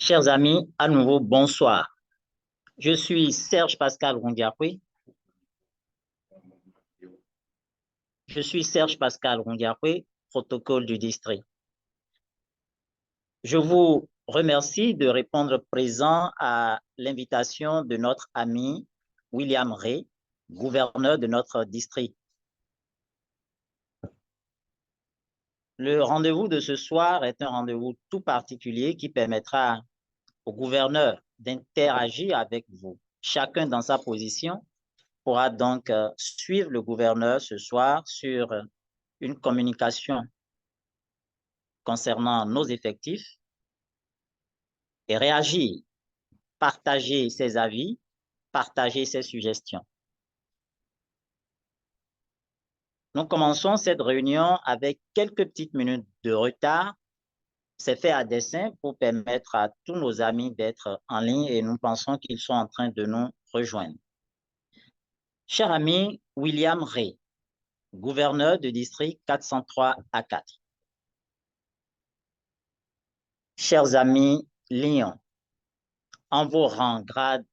Chers amis, à nouveau, bonsoir. Je suis Serge Pascal Rondiapoué. Je suis Serge Pascal Rondiapoué, protocole du district. Je vous remercie de répondre présent à l'invitation de notre ami William Ray, gouverneur de notre district. Le rendez-vous de ce soir est un rendez-vous tout particulier qui permettra au gouverneur d'interagir avec vous, chacun dans sa position pourra donc suivre le gouverneur ce soir sur une communication concernant nos effectifs et réagir, partager ses avis, partager ses suggestions. Nous commençons cette réunion avec quelques petites minutes de retard. C'est fait à dessein pour permettre à tous nos amis d'être en ligne et nous pensons qu'ils sont en train de nous rejoindre. Cher ami William Ray, gouverneur du district 403 à 4. Chers amis Lyon, en vos rangs, grades,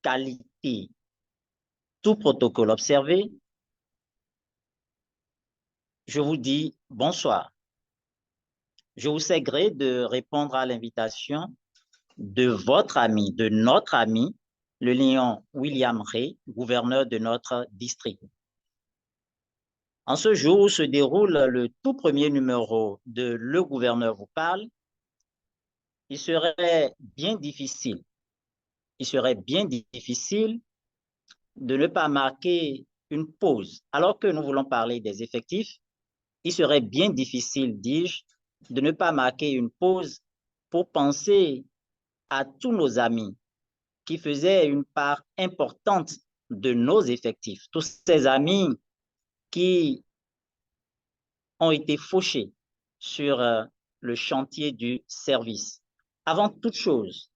qualités, tout protocole observé, je vous dis bonsoir. Je vous sais gré de répondre à l'invitation de votre ami, de notre ami, le Lion William Ray, gouverneur de notre district. En ce jour où se déroule le tout premier numéro de Le Gouverneur vous parle, il serait bien difficile de ne pas marquer une pause. Alors que nous voulons parler des effectifs, il serait bien difficile, dis-je, de ne pas marquer une pause pour penser à tous nos amis qui faisaient une part importante de nos effectifs, tous ces amis qui ont été fauchés sur le chantier du service. Avant toute chose,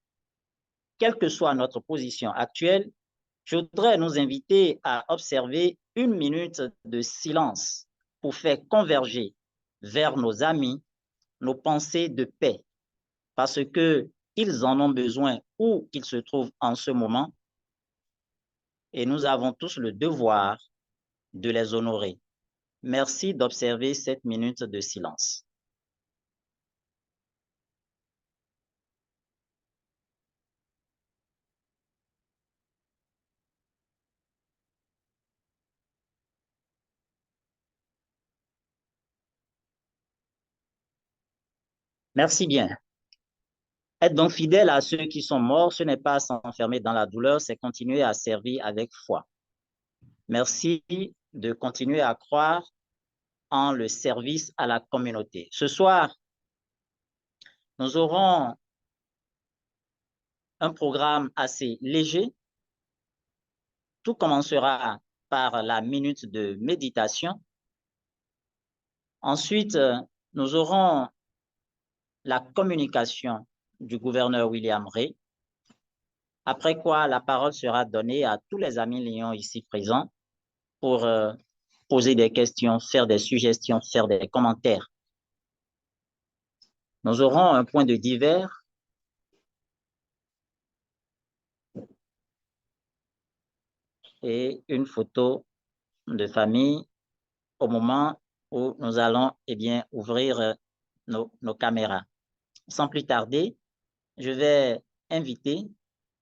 quelle que soit notre position actuelle, je voudrais nous inviter à observer une minute de silence pour faire converger vers nos amis nos pensées de paix, parce qu'ils en ont besoin où qu'ils se trouvent en ce moment, et nous avons tous le devoir de les honorer. Merci d'observer cette minute de silence. Merci bien. Être donc fidèle à ceux qui sont morts, ce n'est pas s'enfermer dans la douleur, c'est continuer à servir avec foi. Merci de continuer à croire en le service à la communauté. Ce soir, nous aurons un programme assez léger. Tout commencera par la minute de méditation. Ensuite, nous aurons la communication du gouverneur William Ray, après quoi la parole sera donnée à tous les amis Lions ici présents pour poser des questions, faire des suggestions, faire des commentaires. Nous aurons un point de divers et une photo de famille au moment où nous allons ouvrir nos caméras. Sans plus tarder, je vais inviter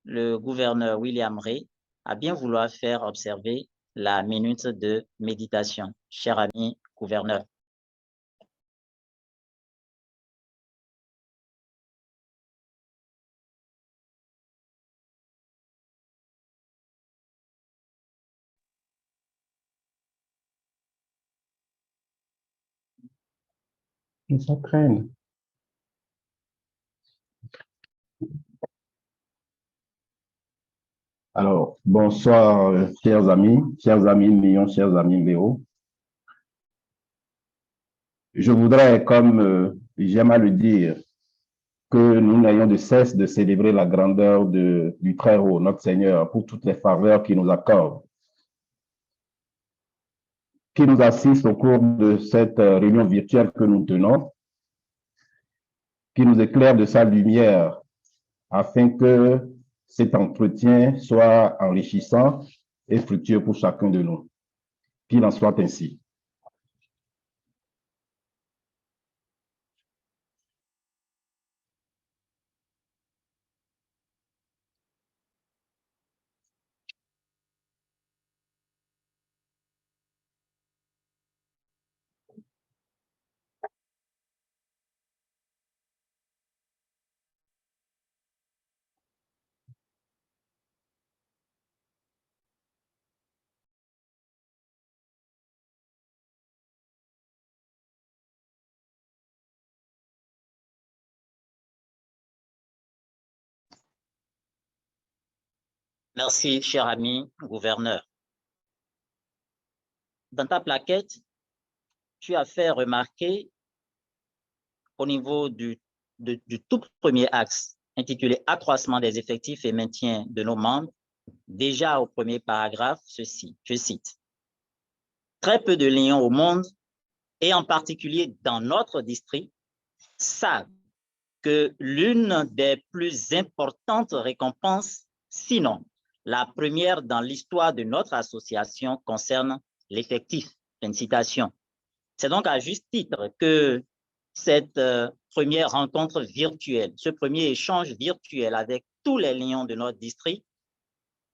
le gouverneur William Ray à bien vouloir faire observer la minute de méditation. Cher ami gouverneur. Ils s'entraînent. Alors, bonsoir, chers amis Lyon, chers amis Léo. Je voudrais, comme j'aime à le dire, que nous n'ayons de cesse de célébrer la grandeur du Très-Haut, notre Seigneur, pour toutes les faveurs qu'il nous accorde, qui nous assiste au cours de cette réunion virtuelle que nous tenons, qui nous éclaire de sa lumière afin que cet entretien soit enrichissant et fructueux pour chacun de nous. Qu'il en soit ainsi. Merci, cher ami gouverneur. Dans ta plaquette, tu as fait remarquer au niveau du tout premier axe intitulé « Accroissement des effectifs et maintien de nos membres », déjà au premier paragraphe, ceci, je cite, « Très peu de lions au monde, et en particulier dans notre district, savent que l'une des plus importantes récompenses, sinon la première dans l'histoire de notre association, concerne l'effectif. » Une citation. C'est donc à juste titre que cette première rencontre virtuelle, ce premier échange virtuel avec tous les lions de notre district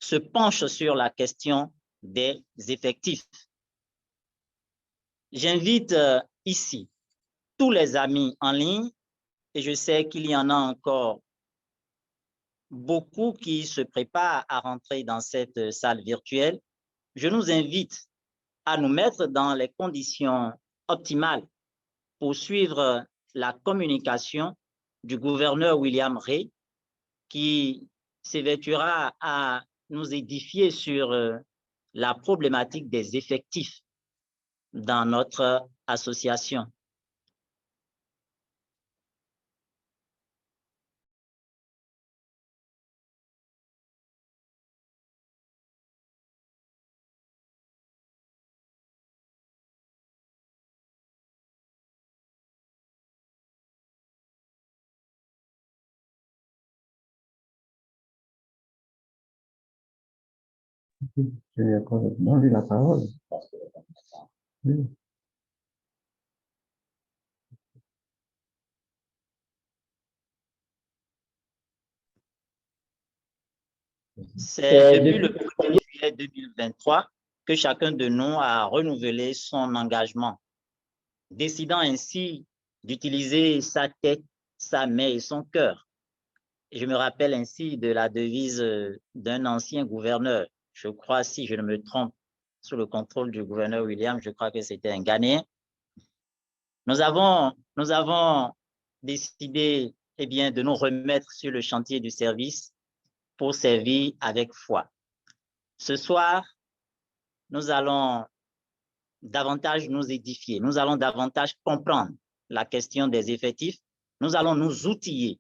se penche sur la question des effectifs. J'invite ici tous les amis en ligne, et je sais qu'il y en a encore beaucoup qui se préparent à rentrer dans cette salle virtuelle. Je nous invite à nous mettre dans les conditions optimales pour suivre la communication du gouverneur William Ray, qui s'évertuera à nous édifier sur la problématique des effectifs dans notre association. Je lui accorde la parole. Oui. C'est depuis le 1er juillet 2023 que chacun de nous a renouvelé son engagement, décidant ainsi d'utiliser sa tête, sa main et son cœur. Et je me rappelle ainsi de la devise d'un ancien gouverneur. Je crois, si je ne me trompe, sous le contrôle du gouverneur William, je crois que c'était un Ghanéen. Nous avons décidé de nous remettre sur le chantier du service pour servir avec foi. Ce soir, nous allons davantage nous édifier, nous allons davantage comprendre la question des effectifs, nous allons nous outiller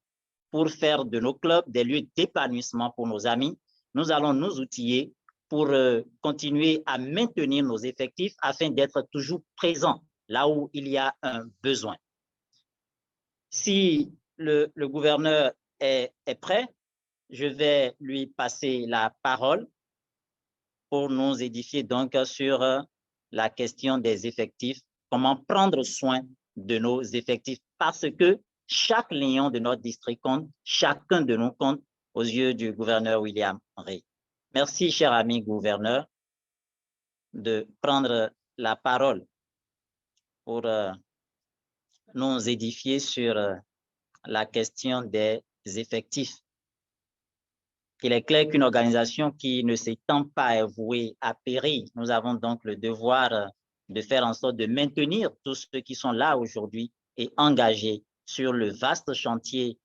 pour faire de nos clubs des lieux d'épanouissement pour nos amis, nous allons nous outiller pour continuer à maintenir nos effectifs afin d'être toujours présents là où il y a un besoin. Si le gouverneur est prêt, je vais lui passer la parole pour nous édifier donc sur la question des effectifs, comment prendre soin de nos effectifs, parce que chaque lion de notre district compte, chacun de nous compte aux yeux du gouverneur William Ray. Merci, cher ami gouverneur, de prendre la parole pour nous édifier sur la question des effectifs. Il est clair qu'une organisation qui ne s'étend pas vouée à périr. Nous avons donc le devoir de faire en sorte de maintenir tous ceux qui sont là aujourd'hui et engagés sur le vaste chantier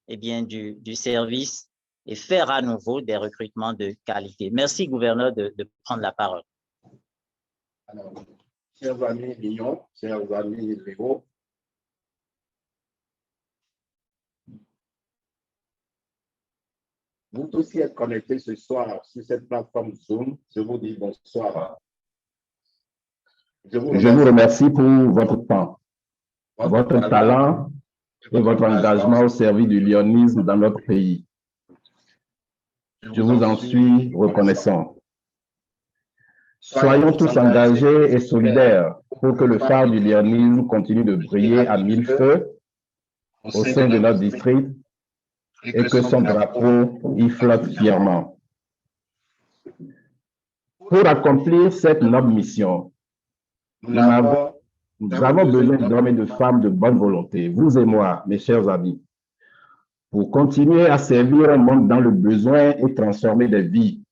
du service et faire à nouveau des recrutements de qualité. Merci, gouverneur, de prendre la parole. Alors, chers amis Lyon, chers amis Léo, vous tous qui êtes connectés ce soir sur cette plateforme Zoom, je vous dis bonsoir. Je vous remercie pour votre temps, votre talent et votre engagement au service du lyonisme dans notre pays. Je vous en suis reconnaissant. Soyons tous engagés et solidaires pour que le phare du liernisme continue de briller à mille feux au sein de notre district et que son drapeau y flotte fièrement. Pour accomplir cette noble mission, nous avons besoin d'hommes et de femmes de bonne volonté, vous et moi, mes chers amis, pour continuer à servir un monde dans le besoin et transformer des vies.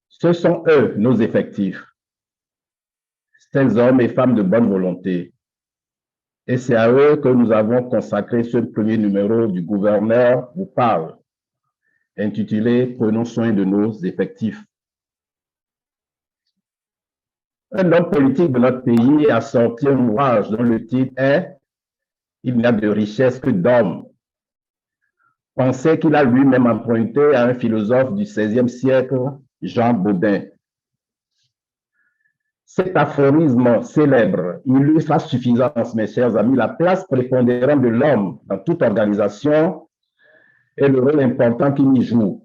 Ce sont eux, nos effectifs, ces hommes et femmes de bonne volonté. Et c'est à eux que nous avons consacré ce premier numéro du gouverneur vous parle, intitulé « Prenons soin de nos effectifs ». Un homme politique de notre pays a sorti un ouvrage dont le titre est « Il n'y a de richesse que d'hommes ». Pensée qu'il a lui-même emprunté à un philosophe du XVIe siècle, Jean Bodin. Cet aphorisme célèbre illustre à suffisance, mes chers amis, la place prépondérante de l'homme dans toute organisation et le rôle important qu'il y joue,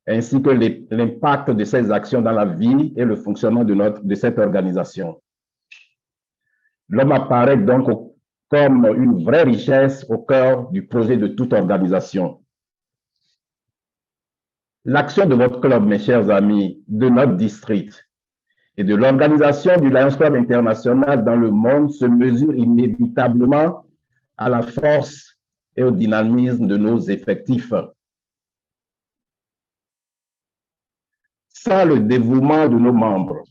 ainsi que l'impact de ses actions dans la vie et le fonctionnement de cette organisation. L'homme apparaît donc comme une vraie richesse au cœur du projet de toute organisation. L'action de votre club, mes chers amis, de notre district et de l'organisation du Lions Club international dans le monde se mesure inévitablement à la force et au dynamisme de nos effectifs. Sans le dévouement de nos membres,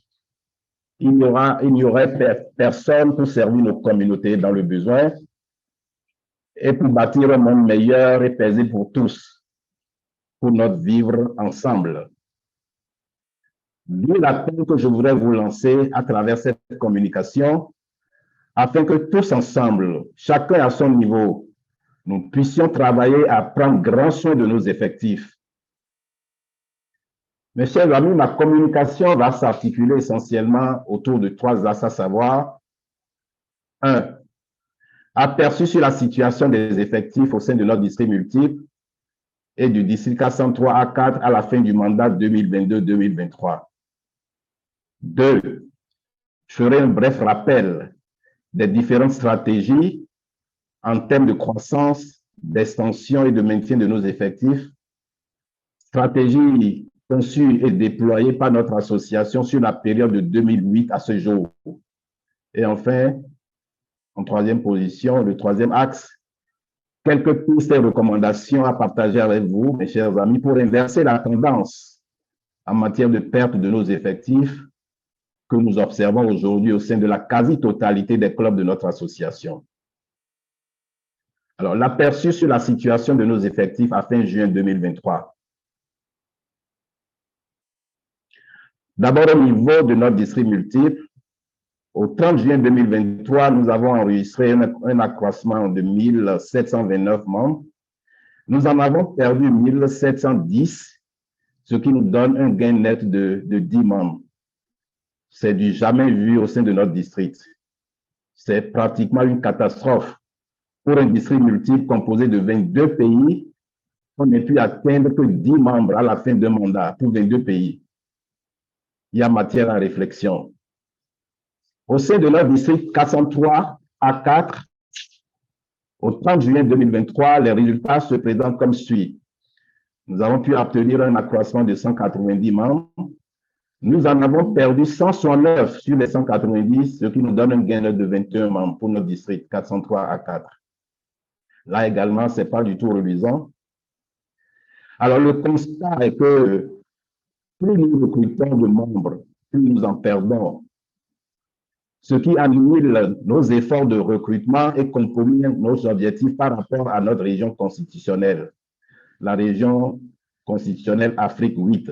il n'y aurait personne pour servir nos communautés dans le besoin et pour bâtir un monde meilleur et paisible pour tous, pour notre vivre ensemble. D'où l'appel que je voudrais vous lancer à travers cette communication, afin que tous ensemble, chacun à son niveau, nous puissions travailler à prendre grand soin de nos effectifs. Mes chers amis, ma communication va s'articuler essentiellement autour de 3 axes, à savoir 1. Aperçu sur la situation des effectifs au sein de notre district multiple et du district 403 à 4 à la fin du mandat 2022-2023. 2. Je ferai un bref rappel des différentes stratégies en termes de croissance, d'extension et de maintien de nos effectifs, stratégies conçues et déployées par notre association sur la période de 2008 à ce jour. Et enfin, en 3e position, le 3e axe, quelques pistes et recommandations à partager avec vous, mes chers amis, pour inverser la tendance en matière de perte de nos effectifs que nous observons aujourd'hui au sein de la quasi-totalité des clubs de notre association. Alors, l'aperçu sur la situation de nos effectifs à fin juin 2023. D'abord, au niveau de notre district multiple, au 30 juin 2023, nous avons enregistré un accroissement de 1729 membres. Nous en avons perdu 1710, ce qui nous donne un gain net de 10 membres. C'est du jamais vu au sein de notre district. C'est pratiquement une catastrophe. Pour un district multiple composé de 22 pays, on n'a pu atteindre que 10 membres à la fin d'un mandat pour 22 pays. Il y a matière à réflexion. Au sein de notre district 403 à 4, au 30 juillet 2023, les résultats se présentent comme suit. Nous avons pu obtenir un accroissement de 190 membres. Nous en avons perdu 169 sur les 190, ce qui nous donne un gain de 21 membres pour notre district 403 à 4. Là également, ce n'est pas du tout reluisant. Alors, le constat est que plus nous recrutons de membres, plus nous en perdons. Ce qui annule nos efforts de recrutement et compromet nos objectifs par rapport à notre région constitutionnelle, la région constitutionnelle Afrique 8.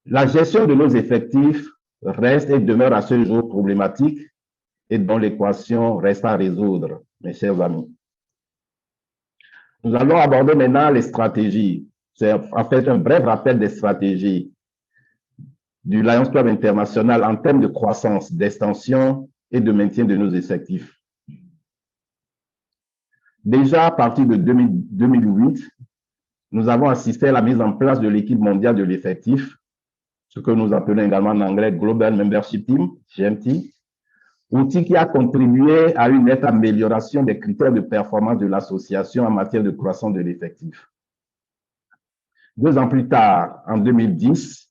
La gestion de nos effectifs reste et demeure à ce jour problématique et dont l'équation reste à résoudre, mes chers amis. Nous allons aborder maintenant les stratégies. C'est en fait un bref rappel des stratégies du Lions Club international en termes de croissance, d'extension et de maintien de nos effectifs. Déjà à partir de 2008, nous avons assisté à la mise en place de l'équipe mondiale de l'effectif, ce que nous appelons également en anglais Global Membership Team, GMT, outil qui a contribué à une nette amélioration des critères de performance de l'association en matière de croissance de l'effectif. 2 ans plus tard, en 2010,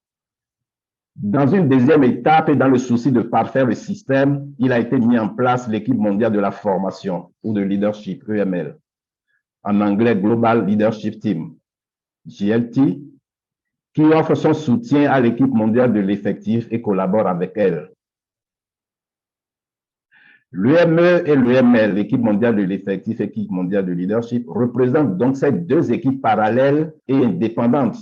dans une deuxième étape et dans le souci de parfaire le système, il a été mis en place l'équipe mondiale de la formation ou de leadership, EML, en anglais Global Leadership Team, GLT, qui offre son soutien à l'équipe mondiale de l'effectif et collabore avec elle. L'UME et l'UML, l'équipe mondiale de l'effectif et l'équipe mondiale de leadership, représentent donc ces 2 équipes parallèles et indépendantes,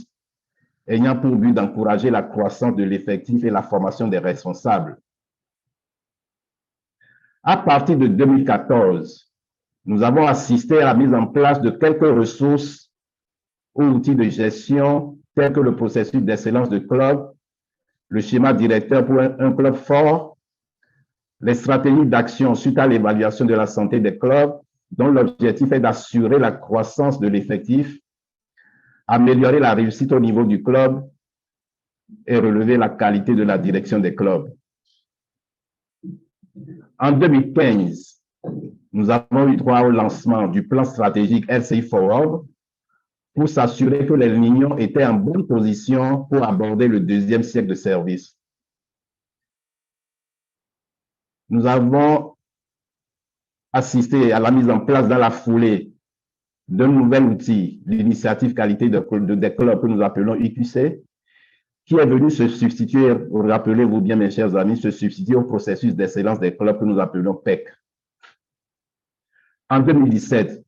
ayant pour but d'encourager la croissance de l'effectif et la formation des responsables. À partir de 2014, nous avons assisté à la mise en place de quelques ressources ou outils de gestion tels que le processus d'excellence de club, le schéma directeur pour un club fort, les stratégies d'action suite à l'évaluation de la santé des clubs, dont l'objectif est d'assurer la croissance de l'effectif, améliorer la réussite au niveau du club et relever la qualité de la direction des clubs. En 2015, nous avons eu droit au lancement du plan stratégique LCI Forward pour s'assurer que les Lions étaient en bonne position pour aborder le 2e siècle de service. Nous avons assisté à la mise en place dans la foulée d'un nouvel outil, l'initiative qualité des clubs que nous appelons IQC, qui est venu se substituer, rappelez-vous bien mes chers amis, se substituer au processus d'excellence des clubs que nous appelons PEC. En 2017,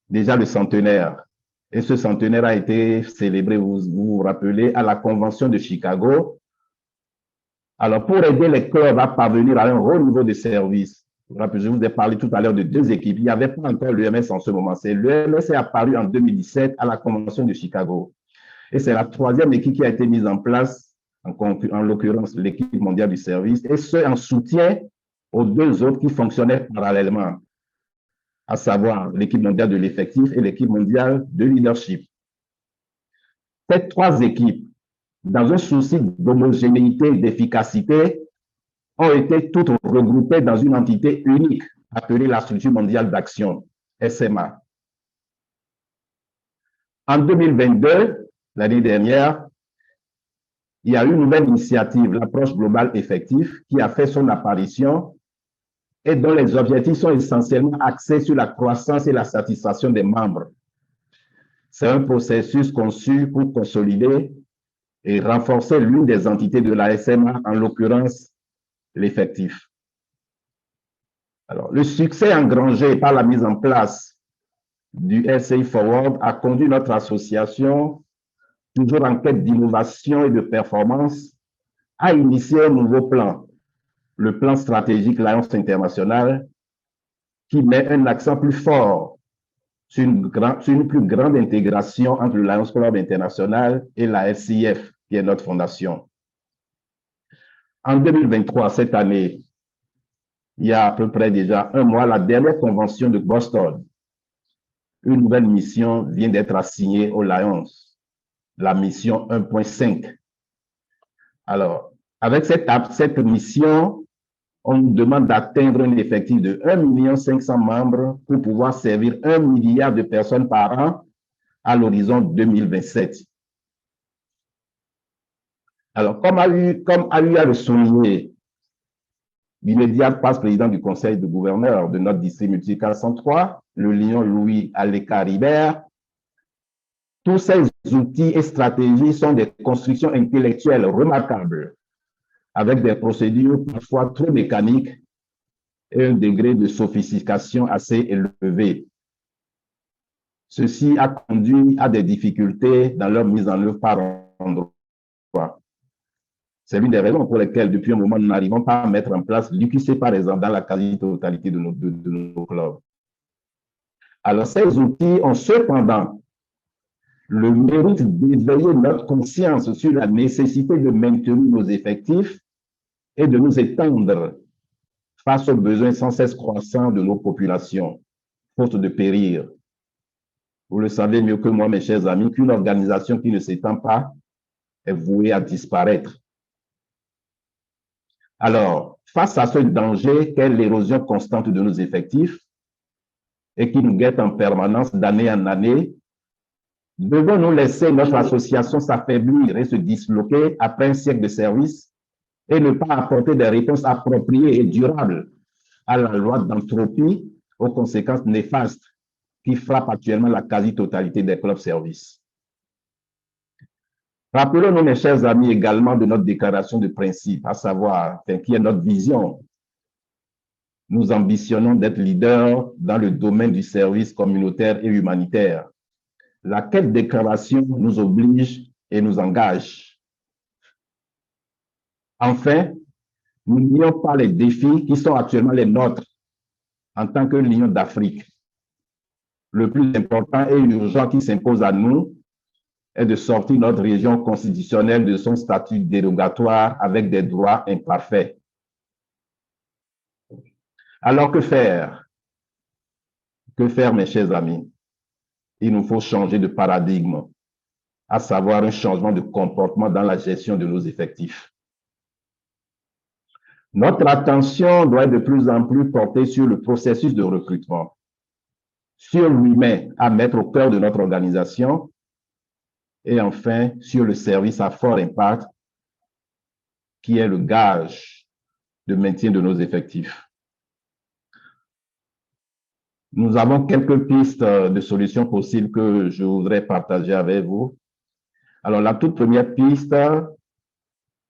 déjà le centenaire, et ce centenaire a été célébré, vous vous rappelez, à la Convention de Chicago. Alors, pour aider les clubs à parvenir à un haut niveau de service, je vous ai parlé tout à l'heure de 2 équipes. Il n'y avait pas encore l'EMS en ce moment. L'EMS est apparu en 2017 à la Convention de Chicago. Et c'est la 3e équipe qui a été mise en place, en l'occurrence l'équipe mondiale du service, et ce en soutien aux 2 autres qui fonctionnaient parallèlement, à savoir l'équipe mondiale de l'effectif et l'équipe mondiale de leadership. Ces 3 équipes, dans un souci d'homogénéité et d'efficacité, ont été toutes regroupées dans une entité unique appelée la Structure mondiale d'action, SMA. En 2022, l'année dernière, il y a une nouvelle initiative, l'approche globale effective, qui a fait son apparition et dont les objectifs sont essentiellement axés sur la croissance et la satisfaction des membres. C'est un processus conçu pour consolider et renforcer l'une des entités de la SMA, en l'occurrence l'effectif. Alors, le succès engrangé par la mise en place du LCI Forward a conduit notre association, toujours en quête d'innovation et de performance, à initier un nouveau plan, le plan stratégique Lions International, qui met un accent plus fort sur une plus grande intégration entre le Lions Club International et la LCF, qui est notre fondation. En 2023, cette année, il y a à peu près déjà 1 mois, la dernière convention de Boston, une nouvelle mission vient d'être assignée aux Lions, la mission 1.5. Alors, avec cette mission, on nous demande d'atteindre un effectif de 1 500 000 membres pour pouvoir servir 1 milliard de personnes par an à l'horizon 2027. Alors, comme a eu à le souligner l'immédiat vice-président du conseil de gouverneurs de notre district multi 403, le Lion Louis Aleka-Ribert, tous ces outils et stratégies sont des constructions intellectuelles remarquables, avec des procédures parfois trop mécaniques et un degré de sophistication assez élevé. Ceci a conduit à des difficultés dans leur mise en œuvre par endroits. C'est l'une des raisons pour lesquelles, depuis un moment, nous n'arrivons pas à mettre en place l'UQC, par exemple, dans la quasi-totalité de nos clubs. Alors, ces outils ont cependant le mérite d'éveiller notre conscience sur la nécessité de maintenir nos effectifs et de nous étendre face aux besoins sans cesse croissants de nos populations. faute de périr. Vous le savez mieux que moi, mes chers amis, qu'une organisation qui ne s'étend pas est vouée à disparaître. Alors, face à ce danger qu'est l'érosion constante de nos effectifs et qui nous guette en permanence d'année en année, devons-nous laisser notre association s'affaiblir et se disloquer après un siècle de service et ne pas apporter des réponses appropriées et durables à la loi d'entropie aux conséquences néfastes qui frappent actuellement la quasi-totalité des clubs-services? Rappelons-nous, mes chers amis, également de notre déclaration de principe, à savoir, qui est notre vision. Nous ambitionnons d'être leaders dans le domaine du service communautaire et humanitaire. Laquelle déclaration nous oblige et nous engage. Enfin, n'oublions pas les défis qui sont actuellement les nôtres en tant que l'Union d'Afrique. Le plus important et urgent qui s'impose à nous est de sortir notre région constitutionnelle de son statut dérogatoire avec des droits imparfaits. Alors que faire? Que faire, mes chers amis? Il nous faut changer de paradigme, à savoir un changement de comportement dans la gestion de nos effectifs. Notre attention doit être de plus en plus portée sur le processus de recrutement, sur l'humain à mettre au cœur de notre organisation et enfin sur le service à fort impact qui est le gage de maintien de nos effectifs. Nous avons quelques pistes de solutions possibles que je voudrais partager avec vous. Alors, la toute première piste,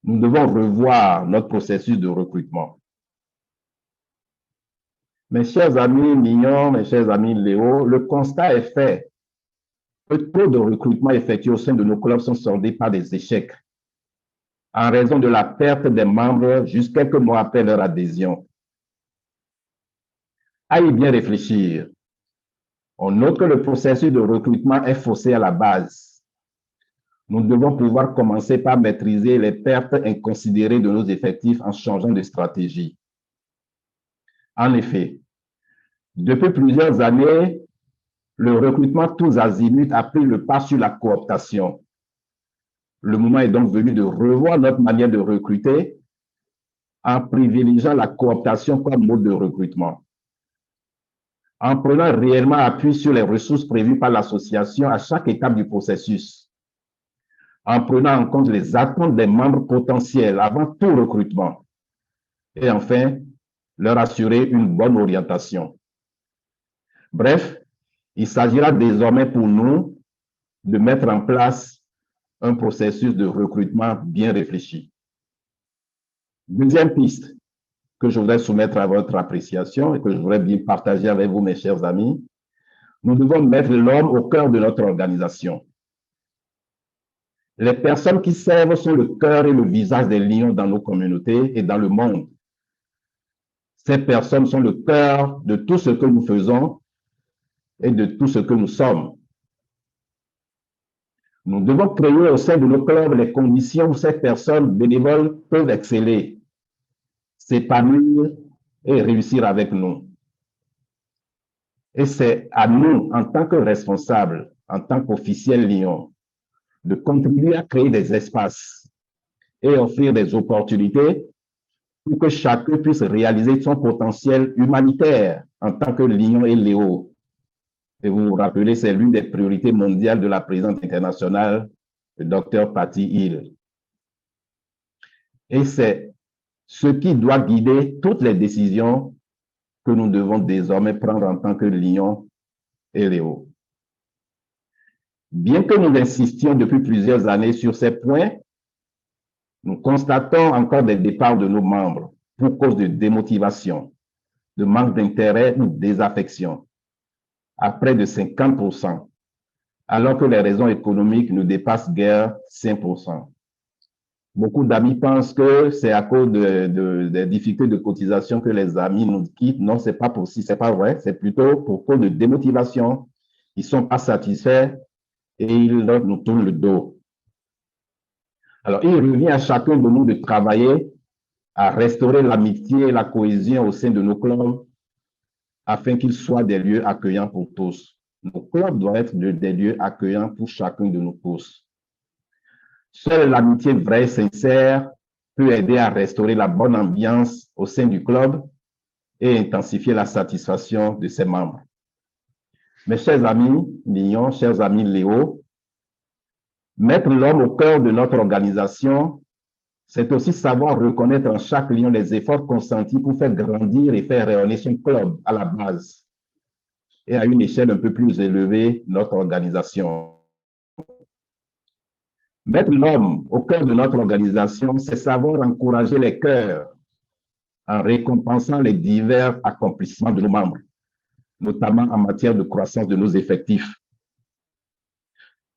nous devons revoir notre processus de recrutement. Mes chers amis Mignon, mes chers amis Léo, le constat est fait. Le taux de recrutement effectué au sein de nos clubs sont soldés par des échecs en raison de la perte des membres juste quelques mois après leur adhésion. À y bien réfléchir. On note que le processus de recrutement est faussé à la base. Nous devons pouvoir commencer par maîtriser les pertes inconsidérées de nos effectifs en changeant de stratégie. En effet, depuis plusieurs années, le recrutement tous azimuts a pris le pas sur la cooptation. Le moment est donc venu de revoir notre manière de recruter en privilégiant la cooptation comme mode de recrutement. En prenant réellement appui sur les ressources prévues par l'association à chaque étape du processus, en prenant en compte les attentes des membres potentiels avant tout recrutement, et enfin, leur assurer une bonne orientation. Bref, il s'agira désormais pour nous de mettre en place un processus de recrutement bien réfléchi. Deuxième piste que je voudrais soumettre à votre appréciation et que je voudrais bien partager avec vous, mes chers amis, nous devons mettre l'homme au cœur de notre organisation. Les personnes qui servent sont le cœur et le visage des lions dans nos communautés et dans le monde. Ces personnes sont le cœur de tout ce que nous faisons et de tout ce que nous sommes. Nous devons créer au sein de nos clubs les conditions où ces personnes bénévoles peuvent exceller, s'épanouir et réussir avec nous. Et c'est à nous, en tant que responsables, en tant qu'officiels Lions, de contribuer à créer des espaces et offrir des opportunités pour que chacun puisse réaliser son potentiel humanitaire en tant que Lion et Léo. Et vous vous rappelez, c'est l'une des priorités mondiales de la présidente internationale, le docteur Patty Hill. Et c'est ce qui doit guider toutes les décisions que nous devons désormais prendre en tant que Lion et Léo. Bien que nous insistions depuis plusieurs années sur ces points, nous constatons encore des départs de nos membres pour cause de démotivation, de manque d'intérêt ou de désaffection, à près de 50%, alors que les raisons économiques ne dépassent guère 5%. Beaucoup d'amis pensent que c'est à cause des difficultés de cotisation que les amis nous quittent. Non, c'est pas possible, c'est pas vrai. C'est plutôt pour cause de démotivation. Ils sont pas satisfaits et ils nous tournent le dos. Alors, il revient à chacun de nous de travailler à restaurer l'amitié et la cohésion au sein de nos clubs afin qu'ils soient des lieux accueillants pour tous. Nos clubs doivent être des lieux accueillants pour chacun de nous tous. Seule l'amitié vraie et sincère peut aider à restaurer la bonne ambiance au sein du club et intensifier la satisfaction de ses membres. Mes chers amis Lyon, chers amis Léo, mettre l'homme au cœur de notre organisation, c'est aussi savoir reconnaître en chaque lion les efforts consentis pour faire grandir et faire rayonner son club à la base et à une échelle un peu plus élevée notre organisation. Mettre l'homme au cœur de notre organisation, c'est savoir encourager les cœurs en récompensant les divers accomplissements de nos membres, notamment en matière de croissance de nos effectifs.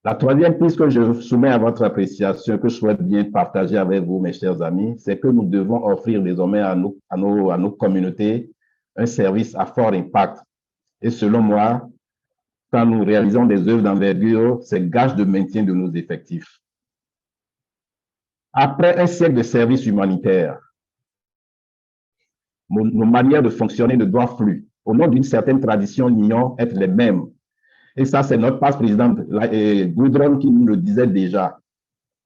La troisième piste que je soumets à votre appréciation, que je souhaite bien partager avec vous, mes chers amis, c'est que nous devons offrir désormais à nos communautés un service à fort impact. Et selon moi, quand nous réalisons des œuvres d'envergure, c'est gage de maintien de nos effectifs. Après un siècle de service humanitaire, nos manières de fonctionner ne doivent plus, au nom d'une certaine tradition, Lyon, être les mêmes. Et ça, c'est notre passe-présidente Goudron qui nous le disait déjà.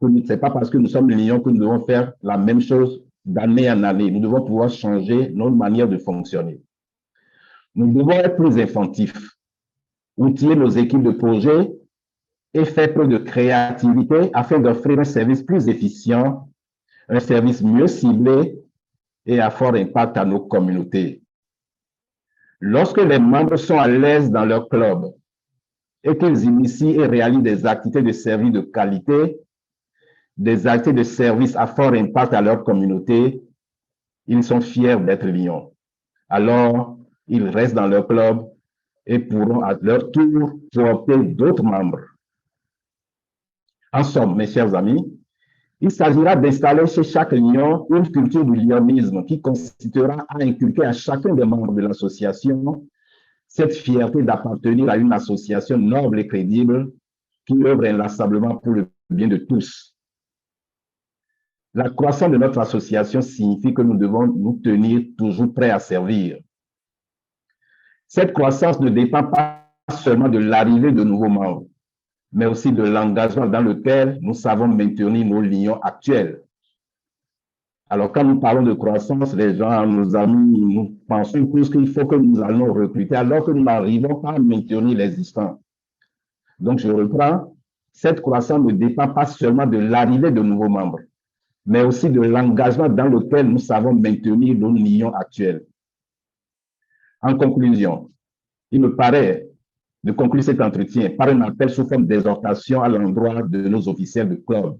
Ce n'est pas parce que nous sommes Lyon que nous devons faire la même chose d'année en année. Nous devons pouvoir changer notre manière de fonctionner. Nous devons être plus inventifs, outiller nos équipes de projet et faire preuve de créativité afin d'offrir un service plus efficient, un service mieux ciblé et à fort impact à nos communautés. Lorsque les membres sont à l'aise dans leur club et qu'ils initient et réalisent des activités de service de qualité, des activités de service à fort impact à leur communauté, ils sont fiers d'être Lyon. Alors, ils restent dans leur club et pourront à leur tour porter d'autres membres. En somme, mes chers amis, il s'agira d'installer chez chaque Lyon une culture du lyonisme qui consistera à inculquer à chacun des membres de l'association cette fierté d'appartenir à une association noble et crédible qui œuvre inlassablement pour le bien de tous. La croissance de notre association signifie que nous devons nous tenir toujours prêts à servir. Cette croissance ne dépend pas seulement de l'arrivée de nouveaux membres, mais aussi de l'engagement dans lequel nous savons maintenir nos lions actuels. Alors, quand nous parlons de croissance, les gens, nos amis, nous pensons tous qu'il faut que nous allons recruter, alors que nous n'arrivons pas à maintenir l'existant. Donc, je reprends, cette croissance ne dépend pas seulement de l'arrivée de nouveaux membres, mais aussi de l'engagement dans lequel nous savons maintenir nos lions actuels. En conclusion, il me paraît de conclure cet entretien par un appel sous forme d'exhortation à l'endroit de nos officiels de club.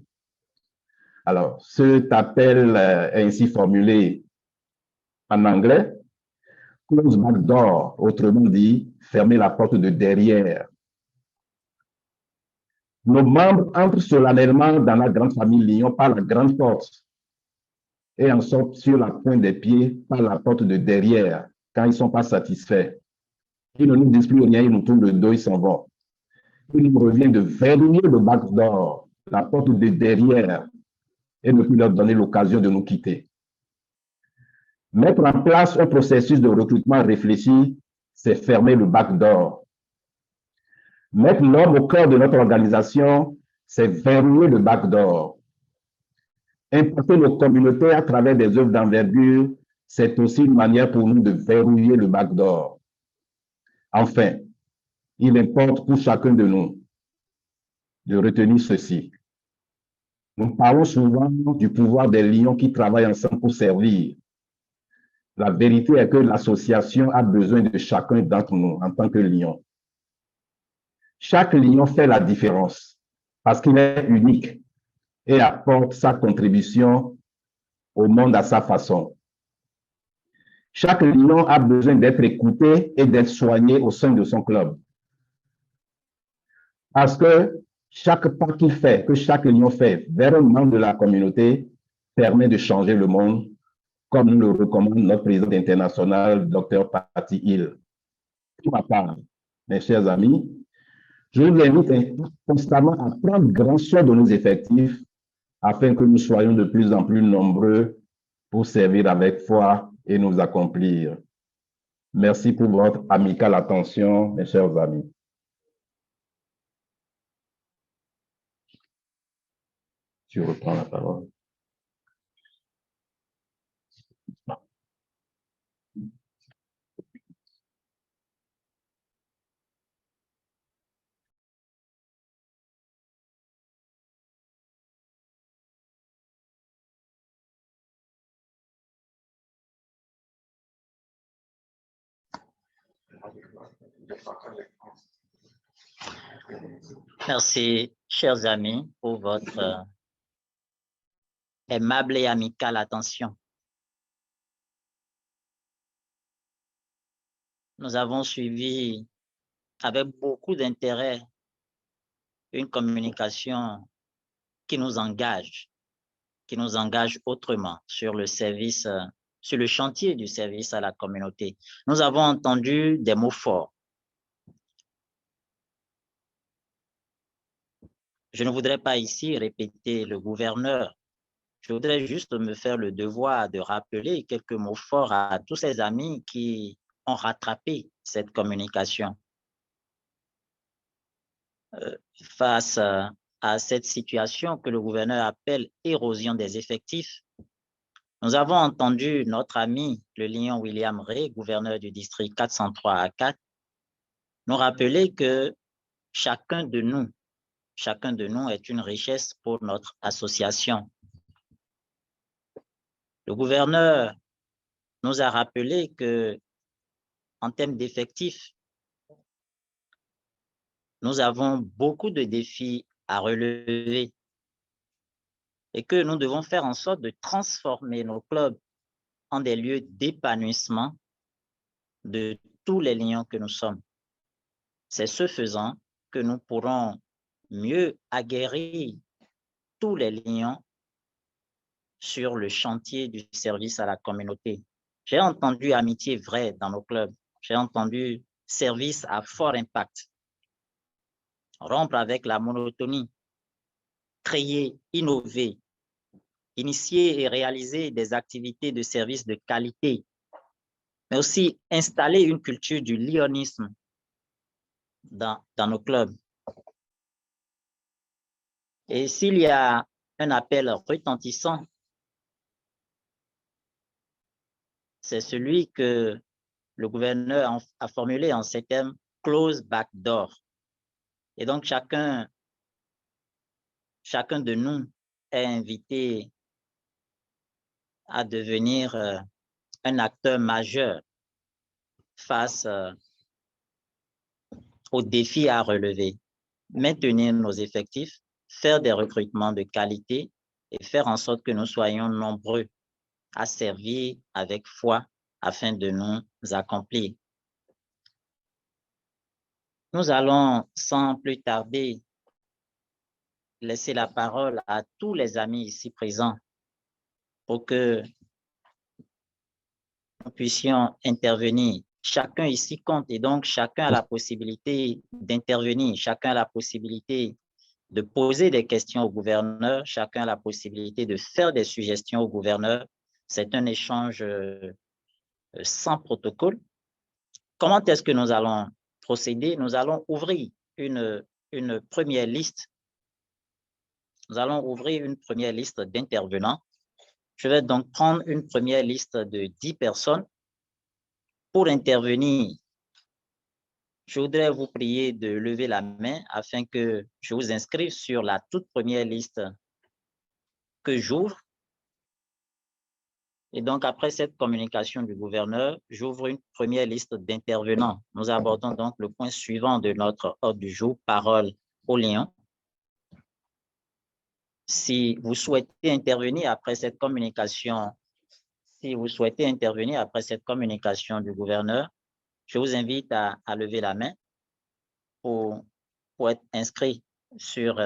Alors, cet appel est ainsi formulé en anglais, close back door, autrement dit, fermer la porte de derrière. Nos membres entrent solennellement dans la grande famille Lyon par la grande porte et en sortent sur la pointe des pieds par la porte de derrière quand ils ne sont pas satisfaits. Ils ne nous disent plus rien, ils nous tournent le dos, ils s'en vont. Il nous revient de verrouiller le backdoor, la porte de derrière, et ne plus leur donner l'occasion de nous quitter. Mettre en place un processus de recrutement réfléchi, c'est fermer le backdoor. Mettre l'homme au cœur de notre organisation, c'est verrouiller le backdoor. Impacter nos communautés à travers des œuvres d'envergure, c'est aussi une manière pour nous de verrouiller le backdoor. Enfin, il importe pour chacun de nous de retenir ceci. Nous parlons souvent du pouvoir des lions qui travaillent ensemble pour servir. La vérité est que l'association a besoin de chacun d'entre nous en tant que lion. Chaque lion fait la différence parce qu'il est unique et apporte sa contribution au monde à sa façon. Chaque lion a besoin d'être écouté et d'être soigné au sein de son club. Parce que chaque pas qu'il fait, que chaque lion fait vers un membre de la communauté, permet de changer le monde, comme nous le recommande notre président international, Dr. Patty Hill. Pour ma part, mes chers amis, je vous invite constamment à prendre grand soin de nos effectifs afin que nous soyons de plus en plus nombreux pour servir avec foi et nous accomplir. Merci pour votre amicale attention, mes chers amis. Tu reprends la parole. Merci, chers amis, pour votre aimable et amicale attention. Nous avons suivi avec beaucoup d'intérêt une communication qui nous engage autrement sur le service, sur le chantier du service à la communauté. Nous avons entendu des mots forts. Je ne voudrais pas ici répéter le gouverneur. Je voudrais juste me faire le devoir de rappeler quelques mots forts à tous ces amis qui ont rattrapé cette communication. Face à cette situation que le gouverneur appelle érosion des effectifs, nous avons entendu notre ami, le lion William Ray, gouverneur du district 403 à 4, nous rappeler que chacun de nous est une richesse pour notre association. Le gouverneur nous a rappelé que, en termes d'effectifs, nous avons beaucoup de défis à relever et que nous devons faire en sorte de transformer nos clubs en des lieux d'épanouissement de tous les lions que nous sommes. C'est ce faisant que nous pourrons mieux aguerrir tous les lions sur le chantier du service à la communauté. J'ai entendu amitié vraie dans nos clubs. J'ai entendu service à fort impact. Rompre avec la monotonie, créer, innover, initier et réaliser des activités de service de qualité, mais aussi installer une culture du lionisme dans nos clubs. Et s'il y a un appel retentissant, c'est celui que le gouverneur a formulé en ces termes, close back door. Et donc, chacun de nous est invité à devenir un acteur majeur face aux défis à relever, maintenir nos effectifs, faire des recrutements de qualité et faire en sorte que nous soyons nombreux à servir avec foi afin de nous accomplir. Nous allons sans plus tarder laisser la parole à tous les amis ici présents pour que nous puissions intervenir. Chacun ici compte et donc chacun a la possibilité d'intervenir, chacun a la possibilité de poser des questions au gouverneur, chacun a la possibilité de faire des suggestions au gouverneur. C'est un échange sans protocole. Comment est-ce que nous allons procéder? Nous allons ouvrir une première liste. Nous allons ouvrir une première liste d'intervenants. Je vais donc prendre une première liste de 10 personnes pour intervenir. Je voudrais vous prier de lever la main afin que je vous inscrive sur la toute première liste que j'ouvre. Et donc, après cette communication du gouverneur, j'ouvre une première liste d'intervenants. Nous abordons donc le point suivant de notre ordre du jour, parole aux lions. Si vous souhaitez intervenir après cette communication, du gouverneur, je vous invite à lever la main pour être inscrit sur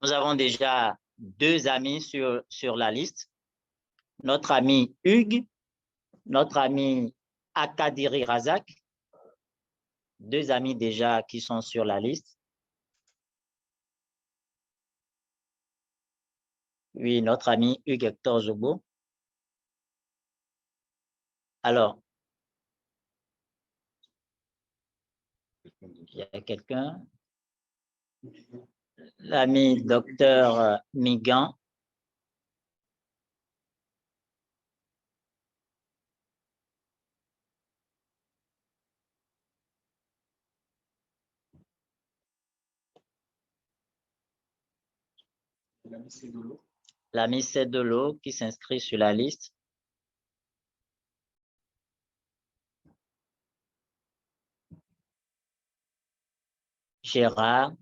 Nous avons déjà 2 amis sur la liste. Notre ami Hugues, notre ami Akadiri Razak. 2 amis déjà qui sont sur la liste. Oui, notre ami Hugues Hector Zobo. Alors, il y a quelqu'un? L'ami docteur Migan. L'ami Cédolo qui s'inscrit sur la liste. Gérard.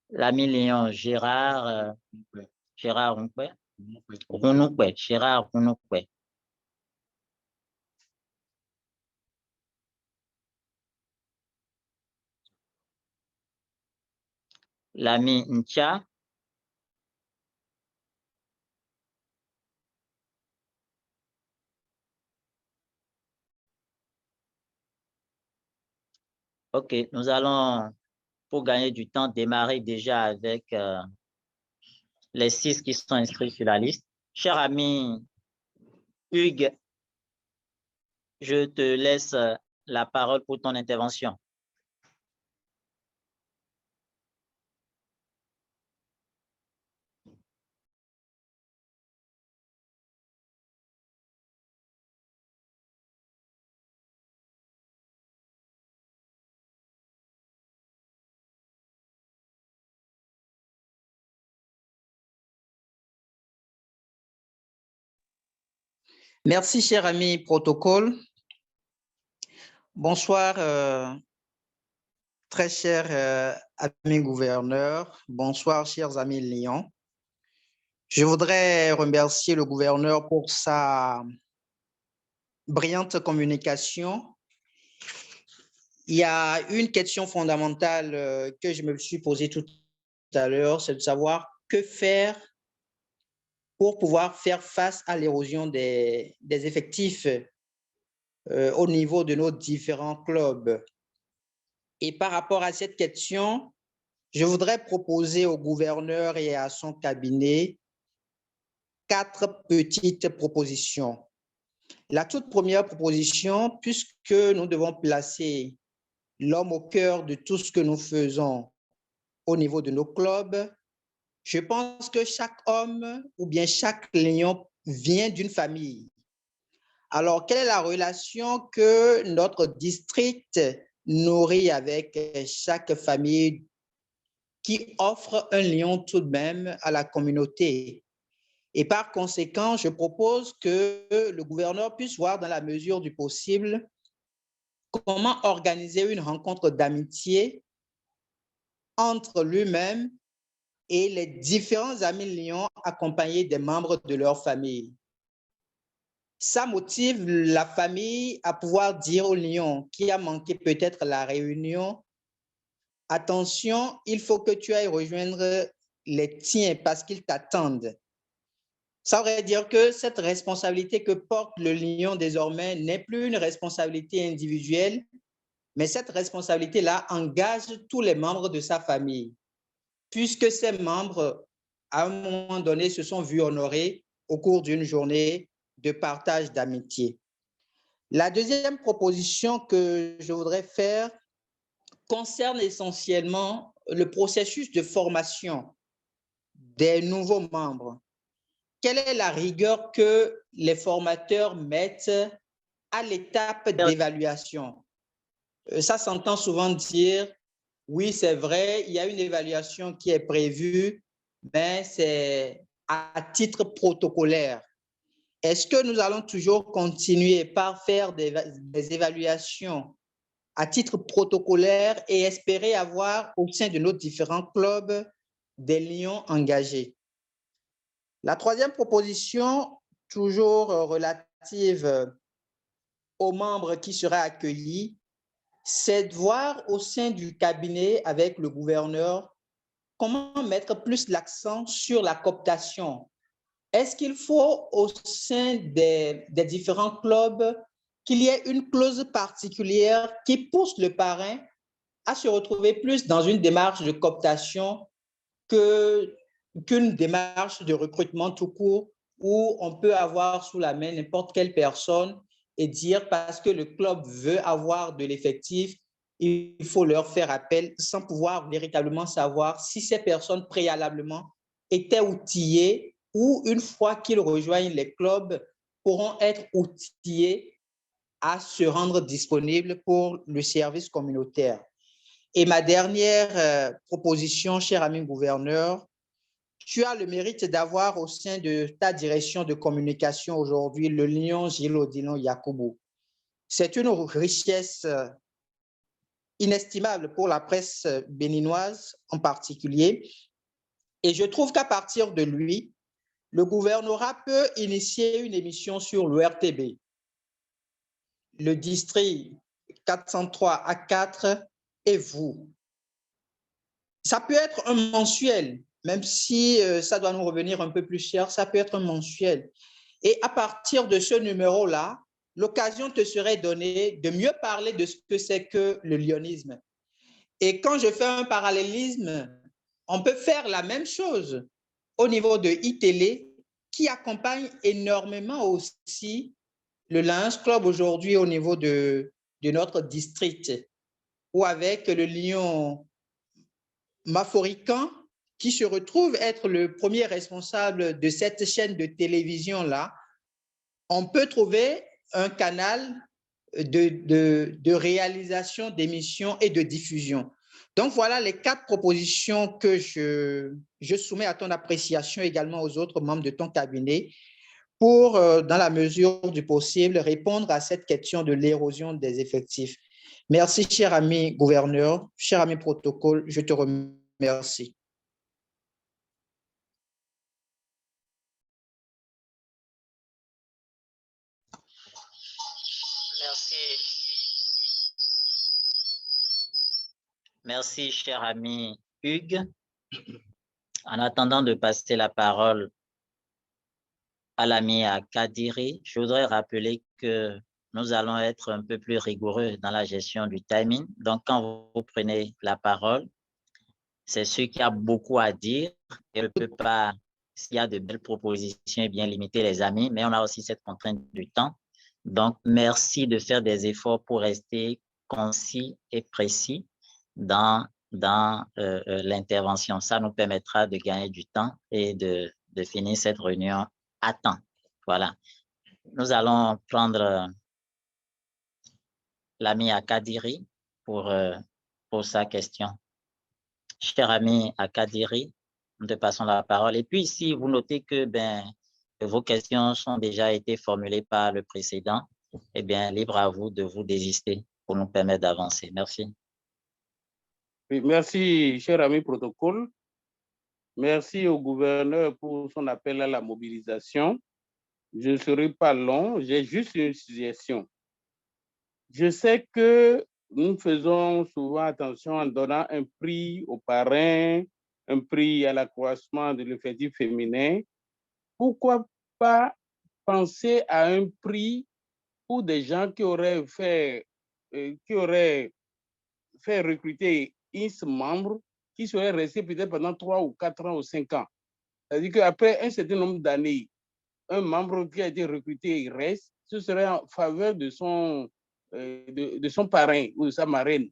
L'ami Léon Gérard. Gérard Runoukwé. Gérard Runoukwé. L'ami Ntia. OK, nous allons, pour gagner du temps, démarrer déjà avec les 6 qui sont inscrits sur la liste. Cher ami Hugues, je te laisse la parole pour ton intervention. Merci, cher ami protocole. Bonsoir, très cher ami gouverneur. Bonsoir, chers amis Lyon. Je voudrais remercier le gouverneur pour sa brillante communication. Il y a une question fondamentale que je me suis posée tout à l'heure, c'est de savoir que faire pour pouvoir faire face à l'érosion des effectifs au niveau de nos différents clubs. Et par rapport à cette question, je voudrais proposer au gouverneur et à son cabinet 4 petites propositions. La toute première proposition, puisque nous devons placer l'homme au cœur de tout ce que nous faisons au niveau de nos clubs, je pense que chaque homme ou bien chaque lion vient d'une famille. Alors, quelle est la relation que notre district nourrit avec chaque famille qui offre un lion tout de même à la communauté? Et par conséquent, je propose que le gouverneur puisse voir dans la mesure du possible comment organiser une rencontre d'amitié entre lui-même et les différents amis lions accompagnés des membres de leur famille. Ça motive la famille à pouvoir dire au lion qui a manqué peut-être la réunion, attention, il faut que tu ailles rejoindre les tiens parce qu'ils t'attendent. Ça voudrait dire que cette responsabilité que porte le lion désormais n'est plus une responsabilité individuelle, mais cette responsabilité-là engage tous les membres de sa famille, puisque ces membres, à un moment donné, se sont vus honorés au cours d'une journée de partage d'amitié. La deuxième proposition que je voudrais faire concerne essentiellement le processus de formation des nouveaux membres. Quelle est la rigueur que les formateurs mettent à l'étape d'évaluation? Ça s'entend souvent dire, oui, c'est vrai, il y a une évaluation qui est prévue, mais c'est à titre protocolaire. Est-ce que nous allons toujours continuer par faire des évaluations à titre protocolaire et espérer avoir au sein de nos différents clubs des lions engagés? La troisième proposition, toujours relative aux membres qui seraient accueillis, c'est de voir au sein du cabinet avec le gouverneur comment mettre plus l'accent sur la cooptation? Est-ce qu'il faut au sein des différents clubs qu'il y ait une clause particulière qui pousse le parrain à se retrouver plus dans une démarche de cooptation qu'une démarche de recrutement tout court où on peut avoir sous la main n'importe quelle personne et dire parce que le club veut avoir de l'effectif, il faut leur faire appel sans pouvoir véritablement savoir si ces personnes préalablement étaient outillées ou une fois qu'ils rejoignent les clubs pourront être outillés à se rendre disponibles pour le service communautaire. Et ma dernière proposition, cher ami gouverneur, tu as le mérite d'avoir au sein de ta direction de communication aujourd'hui le lion Gilles Odilon Yacoubou. C'est une richesse inestimable pour la presse béninoise en particulier. Et je trouve qu'à partir de lui, le gouvernorat peut initier une émission sur l'ORTB, le district 403 à 4 et vous. Ça peut être un mensuel, même si ça doit nous revenir un peu plus cher, ça peut être un mensuel. Et à partir de ce numéro-là, l'occasion te serait donnée de mieux parler de ce que c'est que le lionisme. Et quand je fais un parallélisme, on peut faire la même chose au niveau de iTélé, qui accompagne énormément aussi le Lions Club aujourd'hui au niveau de notre district, ou avec le Lion Maforican, qui se retrouve être le premier responsable de cette chaîne de télévision-là. On peut trouver un canal de réalisation d'émissions et de diffusion. Donc, voilà les 4 propositions que je soumets à ton appréciation également aux autres membres de ton cabinet pour, dans la mesure du possible, répondre à cette question de l'érosion des effectifs. Merci, cher ami gouverneur, cher ami protocole, je te remercie. Merci, cher ami Hugues. En attendant de passer la parole à l'ami Kadiri, je voudrais rappeler que nous allons être un peu plus rigoureux dans la gestion du timing. Donc, quand vous prenez la parole, c'est ce qui a beaucoup à dire et on ne peut pas, s'il y a de belles propositions, bien limiter les amis, mais on a aussi cette contrainte du temps. Donc, merci de faire des efforts pour rester concis et précis dans l'intervention. Ça nous permettra de gagner du temps et de finir cette réunion à temps. Voilà. Nous allons prendre l'ami Akadiri pour sa question. Cher ami Akadiri, nous te passons la parole. Et puis, si vous notez que vos questions ont déjà été formulées par le précédent, eh bien, libre à vous de vous désister pour nous permettre d'avancer. Merci. Oui, merci, cher ami protocole. Merci au gouverneur pour son appel à la mobilisation. Je ne serai pas long, j'ai juste une suggestion. Je sais que nous faisons souvent attention en donnant un prix aux parrains, un prix à l'accroissement de l'effectif féminin. Pourquoi pas penser à un prix pour des gens qui auraient fait recruter X membres qui seraient restés peut-être pendant 3 ou 4 ans ou 5 ans. C'est-à-dire qu'après un certain nombre d'années, un membre qui a été recruté, il reste, ce serait en faveur de son parrain ou de sa marraine.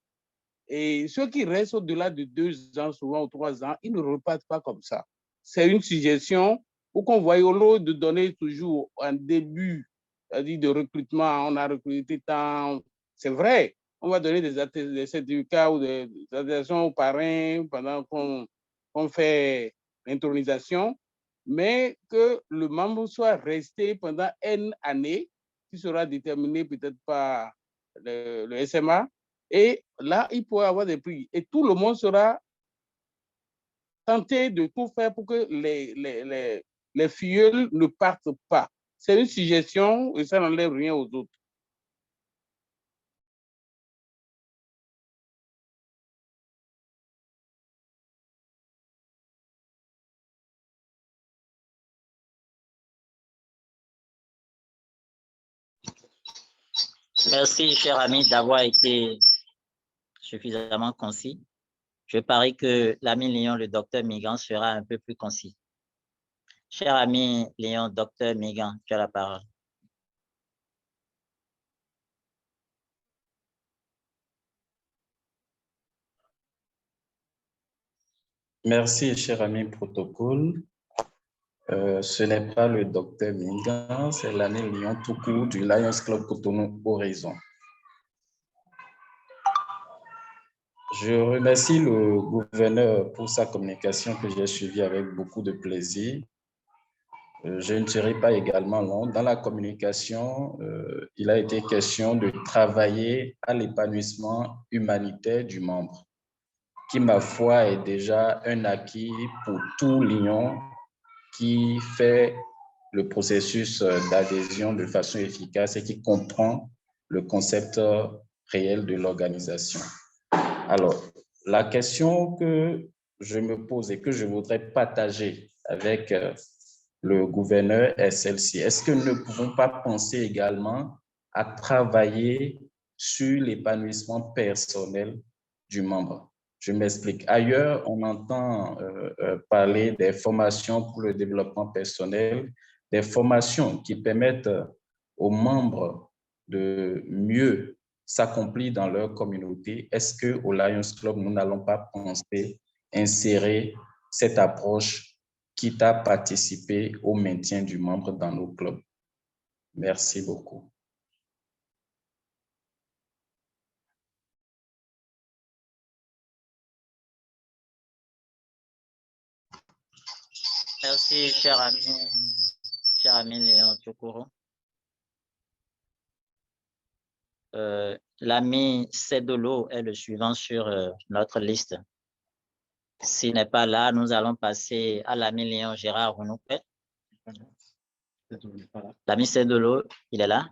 Et ceux qui restent au-delà de 2 ans, souvent ou 3 ans, ils ne repartent pas comme ça. C'est une suggestion pour qu'on voie au lieu de donner toujours un début, c'est-à-dire de recrutement, on a recruté tant, c'est vrai, on va donner des certificats ou des attestations aux parrains pendant qu'on fait l'intronisation, mais que le membre soit resté pendant N années, qui sera déterminé peut-être par le SMA, et là, il pourrait avoir des prix. Et tout le monde sera tenté de tout faire pour que les filleuls ne partent pas. C'est une suggestion et ça n'enlève rien aux autres. Merci, cher ami, d'avoir été suffisamment concis. Je parie que l'ami Léon, le docteur Migan, sera un peu plus concis. Cher ami Léon, docteur Migan, tu as la parole. Merci, cher ami protocole. Ce n'est pas le docteur Mingan, c'est l'ami Léon tout court du Lions Club Cotonou Horizon. Je remercie le gouverneur pour sa communication que j'ai suivie avec beaucoup de plaisir. Je ne serai pas également long. Dans la communication, il a été question de travailler à l'épanouissement humanitaire du membre, qui, ma foi, est déjà un acquis pour tout lion qui fait le processus d'adhésion de façon efficace et qui comprend le concept réel de l'organisation. Alors, la question que je me pose et que je voudrais partager avec le gouverneur est celle-ci. Est-ce que nous ne pouvons pas penser également à travailler sur l'épanouissement personnel du membre? Je m'explique. Ailleurs, on entend parler des formations pour le développement personnel, des formations qui permettent aux membres de mieux s'accomplir dans leur communauté. Est-ce qu'au Lions Club, nous n'allons pas penser insérer cette approche quitte à participer au maintien du membre dans nos clubs? Merci beaucoup. Merci, cher ami Léon Tchokoro. L'ami Cédolo est le suivant sur notre liste. S'il n'est pas là, nous allons passer à l'ami Léon Gérard Renoupé. L'ami Cédolo, il est là?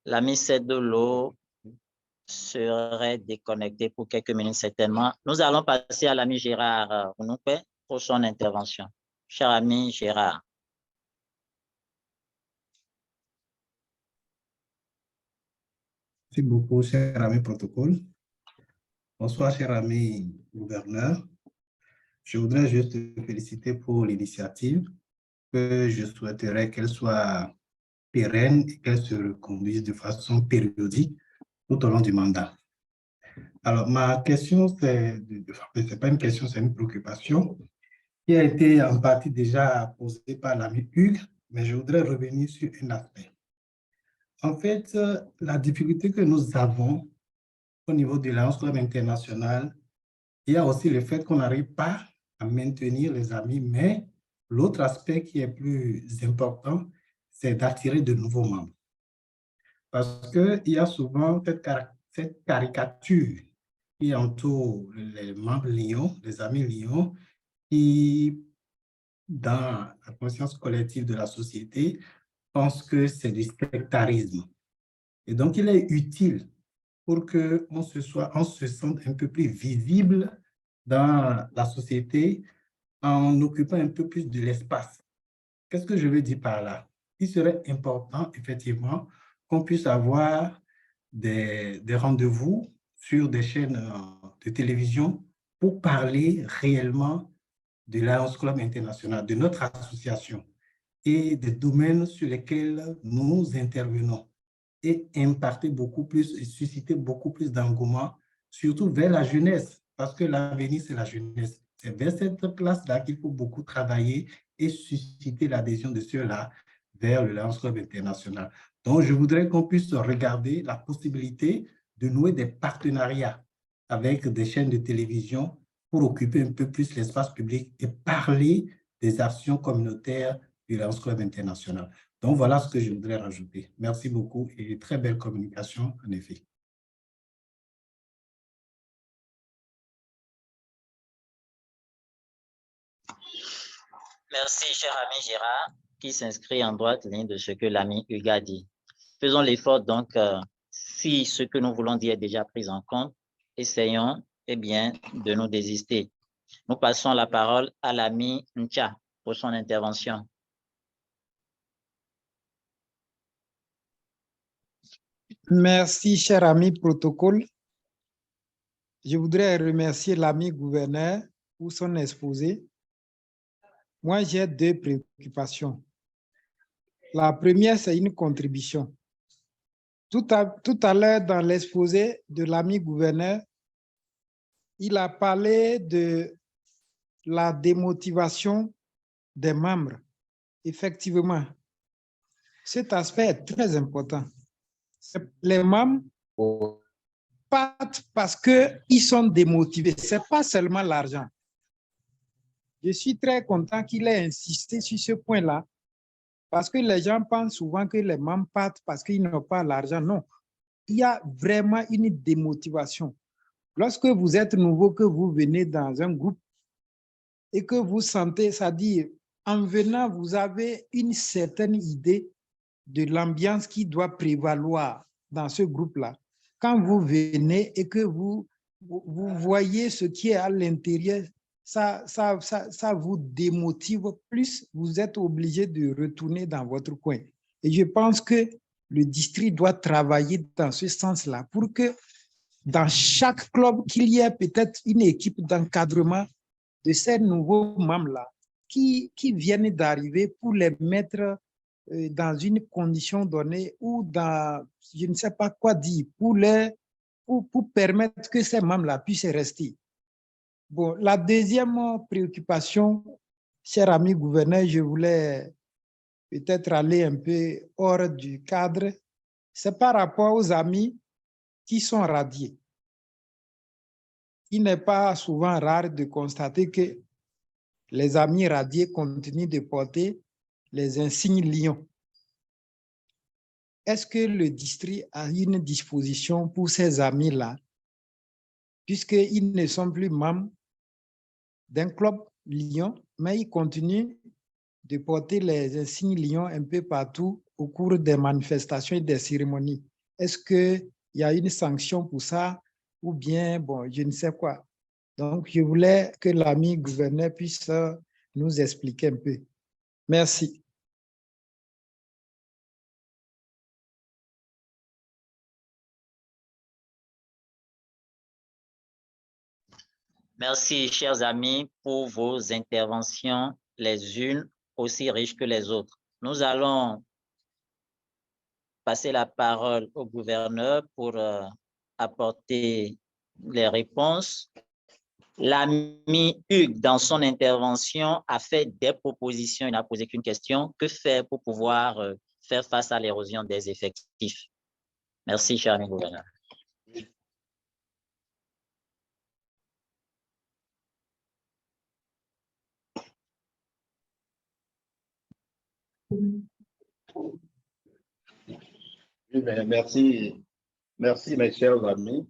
L'ami Cédolo serait déconnecté pour quelques minutes certainement. Nous allons passer à l'ami Gérard Renoupé pour son intervention. Cher ami Gérard. Merci beaucoup, cher ami protocole. Bonsoir, cher ami gouverneur. Je voudrais juste te féliciter pour l'initiative, que je souhaiterais qu'elle soit pérenne et qu'elle se reconduise de façon périodique tout au long du mandat. Alors, ma question, c'est pas une question, c'est une préoccupation qui a été en partie déjà posée par l'ami Hugues, mais je voudrais revenir sur un aspect. En fait, la difficulté que nous avons au niveau de l'Alliance Club internationale, il y a aussi le fait qu'on n'arrive pas à maintenir les amis, mais l'autre aspect qui est plus important, c'est d'attirer de nouveaux membres. Parce qu'il y a souvent cette caricature qui entoure les membres Lyon, les amis Lyon, qui, dans la conscience collective de la société, pensent que c'est du sectarisme. Et donc, il est utile pour qu'on se sente un peu plus visible dans la société en occupant un peu plus de l'espace. Qu'est-ce que je veux dire par là? Il serait important, effectivement, qu'on puisse avoir des rendez-vous sur des chaînes de télévision pour parler réellement de l'Alliance Club International, de notre association et des domaines sur lesquels nous intervenons, et imparter beaucoup plus et susciter beaucoup plus d'engouement, surtout vers la jeunesse, parce que l'avenir, c'est la jeunesse. C'est vers cette classe-là qu'il faut beaucoup travailler et susciter l'adhésion de ceux-là vers le Lions Club International. Donc, je voudrais qu'on puisse regarder la possibilité de nouer des partenariats avec des chaînes de télévision pour occuper un peu plus l'espace public et parler des actions communautaires du Lions Club International. Donc, voilà ce que je voudrais rajouter. Merci beaucoup et très belle communication, en effet. Merci, cher ami Gérard, qui s'inscrit en droite ligne de ce que l'ami Hugues a dit. Faisons l'effort, donc, si ce que nous voulons dire est déjà pris en compte, essayons, eh bien, de nous désister. Nous passons la parole à l'ami Ncha pour son intervention. Merci, cher ami protocole. Je voudrais remercier l'ami gouverneur pour son exposé. Moi, j'ai deux préoccupations. La première, c'est une contribution. Tout à l'heure, dans l'exposé de l'ami gouverneur, il a parlé de la démotivation des membres. Effectivement, cet aspect est très important. Les membres partent parce qu'ils sont démotivés. Ce n'est pas seulement l'argent. Je suis très content qu'il ait insisté sur ce point-là, parce que les gens pensent souvent que les membres partent parce qu'ils n'ont pas l'argent. Non, il y a vraiment une démotivation. Lorsque vous êtes nouveau, que vous venez dans un groupe et que vous sentez, c'est-à-dire, en venant, vous avez une certaine idée de l'ambiance qui doit prévaloir dans ce groupe-là. Quand vous venez et que vous voyez ce qui est à l'intérieur, ça vous démotive plus, vous êtes obligé de retourner dans votre coin. Et je pense que le district doit travailler dans ce sens-là pour que dans chaque club, qu'il y ait peut-être une équipe d'encadrement de ces nouveaux membres-là qui viennent d'arriver pour les mettre dans une condition donnée ou dans, je ne sais pas quoi dire, pour permettre que ces membres-là puissent rester. Bon, la deuxième préoccupation, cher ami gouverneur, je voulais peut-être aller un peu hors du cadre, c'est par rapport aux amis qui sont radiés. Il n'est pas souvent rare de constater que les amis radiés continuent de porter les insignes lions. Est-ce que le district a une disposition pour ces amis-là, puisqu'ils ne sont plus membres d'un club lion, mais ils continuent de porter les insignes lions un peu partout au cours des manifestations et des cérémonies? Est-ce qu'il y a une sanction pour ça ou bien, bon, je ne sais quoi? Donc, je voulais que l'ami gouverneur puisse nous expliquer un peu. Merci. Merci, chers amis, pour vos interventions, les unes aussi riches que les autres. Nous allons passer la parole au gouverneur pour apporter les réponses. L'ami Hugues, dans son intervention, a fait des propositions, il n'a posé qu'une question. Que faire pour pouvoir faire face à l'érosion des effectifs? Merci, cher ami gouverneur. Merci, mes chers amis.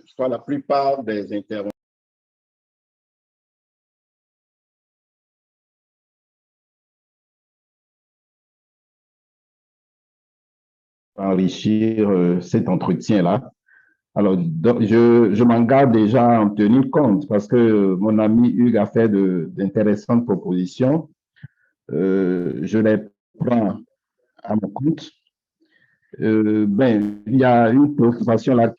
Soit la plupart des interventions enrichir cet entretien-là. Alors, je m'en garde déjà à en tenir compte parce que mon ami Hugues a fait d'intéressantes propositions. Je les prends à mon compte. Il y a une préoccupation là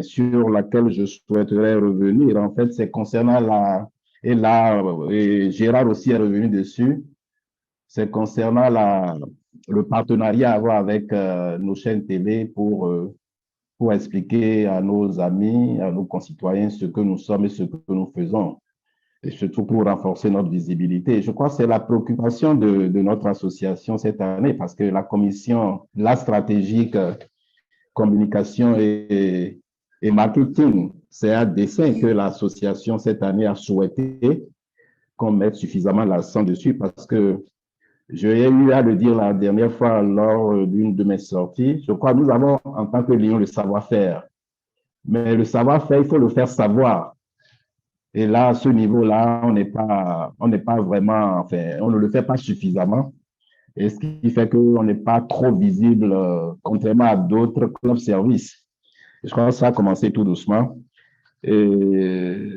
sur laquelle je souhaiterais revenir. En fait, c'est concernant et Gérard aussi est revenu dessus, c'est concernant le partenariat à avoir avec nos chaînes télé pour expliquer à nos amis, à nos concitoyens ce que nous sommes et ce que nous faisons, et surtout pour renforcer notre visibilité. Je crois que c'est la préoccupation de notre association cette année, parce que la stratégique communication et marketing, c'est un dessin que l'association cette année a souhaité qu'on mette suffisamment l'accent dessus, parce que j'ai eu à le dire la dernière fois lors d'une de mes sorties. Je crois que nous avons, en tant que Lion, le savoir-faire. Mais le savoir-faire, il faut le faire savoir. Et là, à ce niveau-là, on n'est pas vraiment, enfin, on ne le fait pas suffisamment. Et ce qui fait qu'on n'est pas trop visible, contrairement à d'autres clubs services. Je crois que ça a commencé tout doucement. Et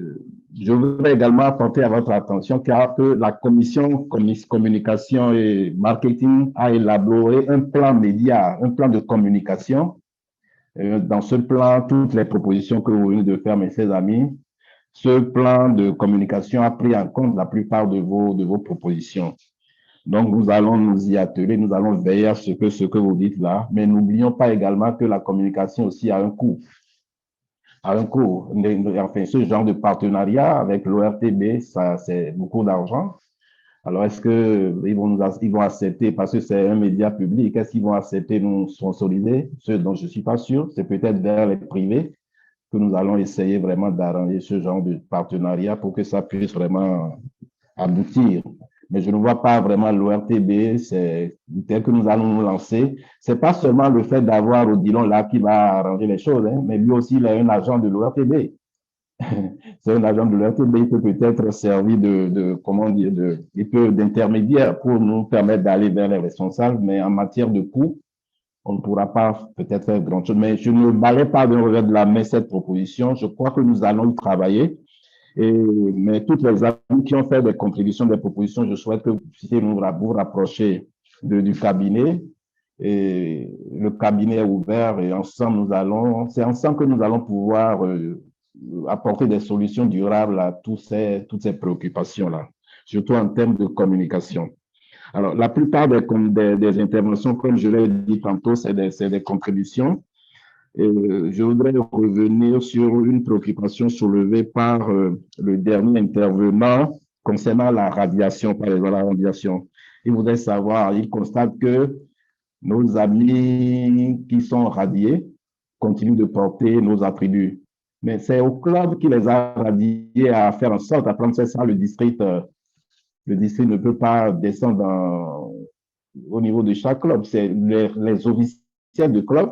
je voudrais également apporter à votre attention que la commission communication et marketing a élaboré un plan média, un plan de communication. Dans ce plan, toutes les propositions que vous venez de faire, mes chers amis, ce plan de communication a pris en compte la plupart de vos propositions. Donc, nous allons nous y atteler, nous allons veiller à ce que vous dites là, mais n'oublions pas également que la communication aussi a un coût. Enfin, ce genre de partenariat avec l'ORTB, ça, c'est beaucoup d'argent. Alors, est-ce qu'ils vont accepter, parce que c'est un média public, est-ce qu'ils vont accepter nous sponsoriser? Ce dont je ne suis pas sûr, c'est peut-être vers les privés que nous allons essayer vraiment d'arranger ce genre de partenariat pour que ça puisse vraiment aboutir. Mais je ne vois pas vraiment l'ORTB, c'est tel que nous allons nous lancer. Ce n'est pas seulement le fait d'avoir Odilon là qui va arranger les choses, hein, mais lui aussi, il est un agent de l'ORTB. C'est un agent de l'ORTB, il peut peut-être servir comment dire, d'intermédiaire pour nous permettre d'aller vers les responsables, mais en matière de coûts, on ne pourra pas peut-être faire grand-chose. Mais je ne balaie pas d'un revers de la main cette proposition. Je crois que nous allons y travailler. Mais toutes les amis qui ont fait des contributions, des propositions, je souhaite que vous puissiez vous rapprocher du cabinet. Et le cabinet est ouvert et ensemble, c'est ensemble que nous allons pouvoir apporter des solutions durables à toutes ces préoccupations-là, surtout en termes de communication. Alors, la plupart des interventions, comme je l'ai dit tantôt, c'est des contributions. Je voudrais revenir sur une préoccupation soulevée par le dernier intervenant concernant la radiation, par exemple, la radiation. Il voudrait savoir, il constate que nos amis qui sont radiés continuent de porter nos attributs. Mais c'est au club qui les a radiés à faire en sorte, à prendre ça, le district ne peut pas descendre au niveau de chaque club. C'est les officiels du club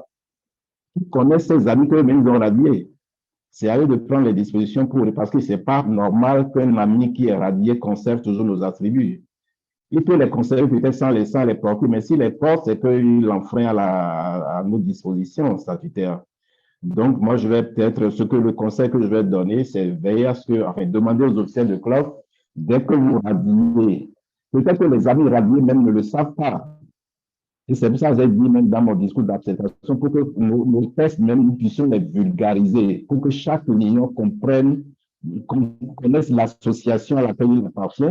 qui connaissent ses amis qu'eux-mêmes ont radiés. C'est à eux de prendre les dispositions parce que ce n'est pas normal qu'un ami qui est radié conserve toujours nos attributs. Il peut les conserver peut-être sans les porter, mais s'il les porte, c'est qu'il enfreint à nos dispositions statutaires. Donc, moi, je vais peut-être, le conseil que je vais donner, c'est veiller à demander aux officiels de club, dès que vous radiez, peut-être que les amis radiés même ne le savent pas. Et c'est pour ça que j'ai dit même dans mon discours d'acceptation, pour que nos tests, même, nous puissions les vulgariser, pour que chaque union connaisse l'association à laquelle il appartient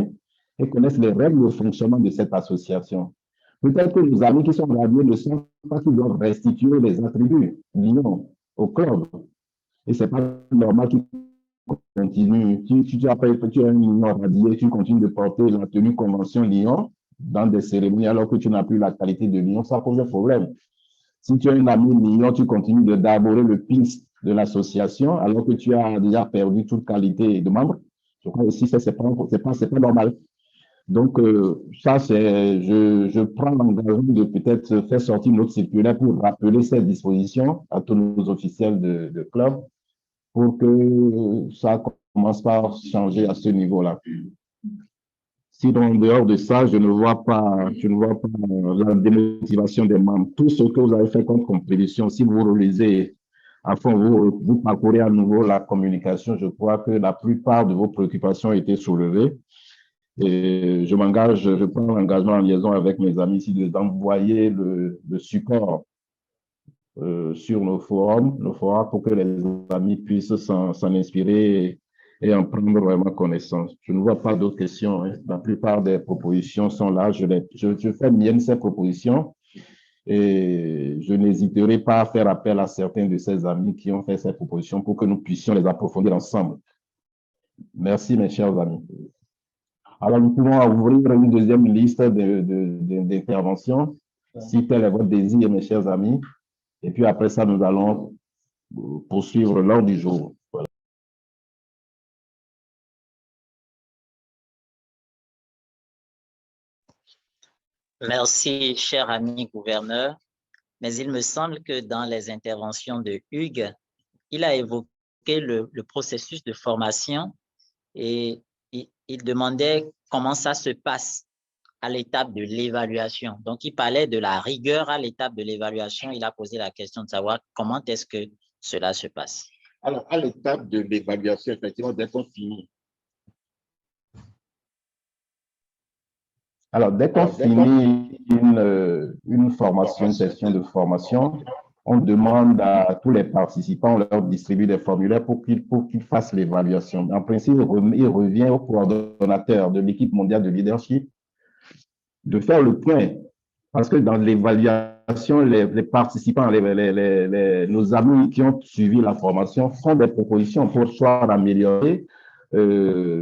et connaisse les règles de fonctionnement de cette association. Peut-être que nos amis qui sont radiés ne savent pas qu'ils doivent restituer les attributs l'union au club. Et ce n'est pas normal qu'ils continuent. Tu as une union radiée, tu continues de porter la tenue convention Lyon dans des cérémonies alors que tu n'as plus la qualité de Lyon, ça pose un problème. Si tu as un ami Lyon, tu continues d'aborder le PINS de l'association alors que tu as déjà perdu toute qualité de membre. Je crois aussi que ce n'est pas normal. Donc, ça, je prends l'engagement de peut-être faire sortir notre circulaire pour rappeler ces dispositions à tous nos officiels de club pour que ça commence par changer à ce niveau-là. Sinon, en dehors de ça, je ne vois pas la démotivation des membres. Tout ce que vous avez fait comme contribution, si vous relisez, enfin, vous parcourez à nouveau la communication, je crois que la plupart de vos préoccupations ont été soulevées. Et je prends l'engagement en liaison avec mes amis ici d'envoyer le support sur nos forums pour que les amis puissent s'en inspirer et en prendre vraiment connaissance. Je ne vois pas d'autres questions. Hein. La plupart des propositions sont là. Je fais mienne ces propositions et je n'hésiterai pas à faire appel à certains de ces amis qui ont fait ces propositions pour que nous puissions les approfondir ensemble. Merci, mes chers amis. Alors, nous pouvons ouvrir une deuxième liste d'interventions, si tel est votre désir, mes chers amis. Et puis après ça, nous allons poursuivre l'ordre du jour. Voilà. Merci, cher ami gouverneur. Mais il me semble que dans les interventions de Hugues, il a évoqué le processus de formation et il demandait comment ça se passe à l'étape de l'évaluation. Donc, il parlait de la rigueur à l'étape de l'évaluation. Il a posé la question de savoir comment est-ce que cela se passe. Alors, à l'étape de l'évaluation, effectivement, dès qu'on finit Alors, dès qu'on finit une formation, une session de formation, on demande à tous les participants, on leur distribue des formulaires pour qu'ils fassent l'évaluation. En principe, il revient au coordonnateur de l'équipe mondiale de leadership de faire le point. Parce que dans l'évaluation, les participants, nos amis qui ont suivi la formation font des propositions pour soit améliorer